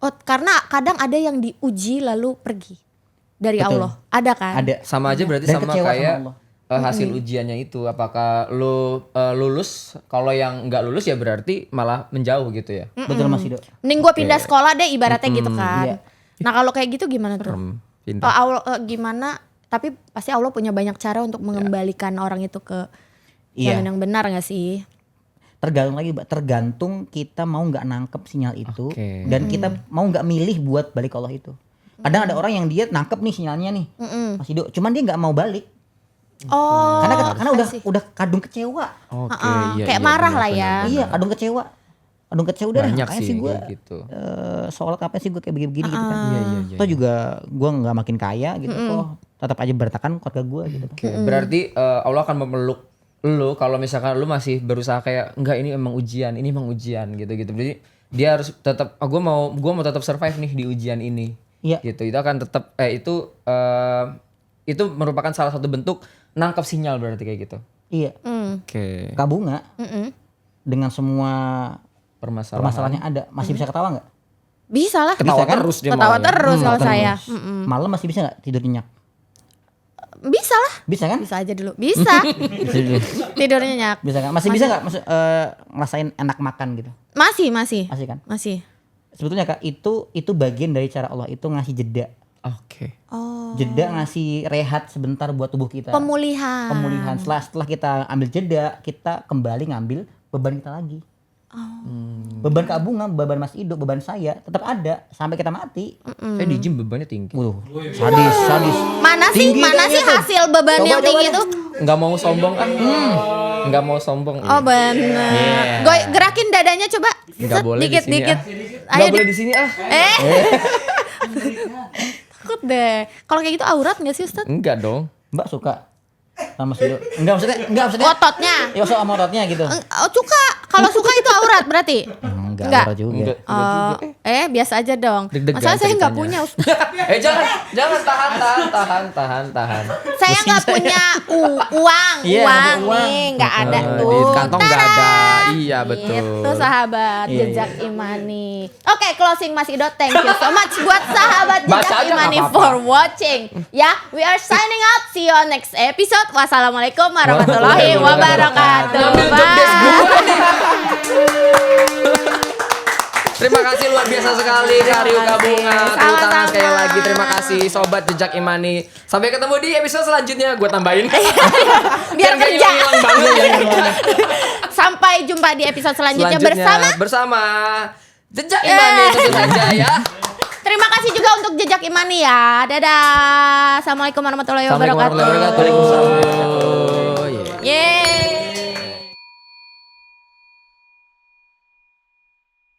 Oh, karena kadang ada yang diuji lalu pergi dari Betul. Allah. Ada kan? Ada. Sama aja berarti Dan sama kecewa sama kayak Allah. hasil ujiannya itu. Apakah lu lulus? Kalau yang nggak lulus ya berarti malah menjauh gitu ya. Betul Mas Ido. Mending gue pindah sekolah deh ibaratnya gitu kan. iya. Nah, kalau kayak gitu gimana tuh? Pintar. Allah gimana? Tapi pasti Allah punya banyak cara untuk mengembalikan orang itu ke Iya. jalan yang benar gak sih? Tergantung kita mau nggak nangkep sinyal itu. Oke. Dan kita mau nggak milih buat balik ke Allah itu. Kadang ada orang yang dia nangkep nih sinyalnya nih Mas Ido, cuman dia nggak mau balik. Oh. Karena udah kadung kecewa. Oke, iya. kayak iya, marah benar, lah ya. benar, Iya, benar. kadung kecewa. Kadung kecewa udah Banyak ngapain sih sih gue kayak gitu. sholat ngapain sih gue kayak begini-begini gitu kan. Iya. Atau juga gue nggak makin kaya gitu kok tetap aja berantakan keluarga gue gitu. Oke, berarti Allah akan memeluk lu kalau misalkan lu masih berusaha kayak enggak ini emang ujian gitu-gitu. Jadi dia harus tetap gua mau tetap survive nih di ujian ini. Iya. Gitu. Itu akan tetap itu merupakan salah satu bentuk nangkep sinyal berarti kayak gitu. Iya. Oke. Kak Bunga dengan semua permasalahannya ada masih bisa ketawa nggak? Bisa lah. Ketawa Bisa kan? terus dia Ketawa maunya. terus kalau Terus. saya. Malam masih bisa nggak tidur nyenyak? Bisa lah. Bisa kan? Bisa aja dulu. Bisa. Tidur nyenyak. Bisa kan? Masih bisa nggak ngerasain enak makan gitu? Masih. Masih kan? Masih. Sebetulnya Kak itu bagian dari cara Allah itu ngasih jeda. Oke. Oh. Jeda ngasih rehat sebentar buat tubuh kita. Pemulihan. Setelah kita ambil jeda, kita kembali ngambil beban kita lagi. Beban Kak Bunga, beban Mas Ido, beban saya tetap ada sampai kita mati. Saya di gym bebannya tinggi. Sadis. Mana sih? Tinggi Mana kan sih gitu. hasil beban Coba, yang tinggi coba itu? Enggak mau sombong kan? Enggak mau sombong. Oh benar. Gerakin dadanya coba. Enggak boleh di sini. Dikit-dikit. Enggak boleh di sini ah. Takut deh. Kalau kayak gitu aurat nggak sih Ustaz? Enggak dong. Mbak suka sama Mas Ido? Enggak maksudnya. Ototnya. Ya sama ototnya gitu. Oh, suka. Kalau suka itu aurat berarti? Enggak Enggak. aurat juga. Enggak. Oh, biasa aja dong. Deg-degan Masalah saya nggak ceritanya. punya Ustaz. Tahan. Saya nggak punya uang, Iya, uang uang. nih nggak ada Di tuh. kantong nggak ada. Tada! Iya, betul. Itu sahabat Iya, Jejak Imani. Oke, closing Mas Ido. Thank you so much buat sahabat Baca Jejak aja Imani nggak apa-apa. for watching. Ya, we are signing out. See you on next episode. Wassalamualaikum warahmatullahi wabarakatuh. Ngambil job desk Bye. gua nih. Terima kasih luar biasa sekali Karyo Kak Bunga. Tepuk tangan Sama-sama. sekali lagi. Terima kasih Sobat Jejak Imani. Sampai ketemu di episode selanjutnya. Gue tambahin. Biar nggak kerja. hilang banget. Sampai jumpa di episode selanjutnya bersama Jejak Imani tentu saja ya. Terima kasih juga untuk Jejak Imani ya. Dadah. Assalamualaikum warahmatullahi Assalamualaikum wabarakatuh. warahmatullahi wabarakatuh.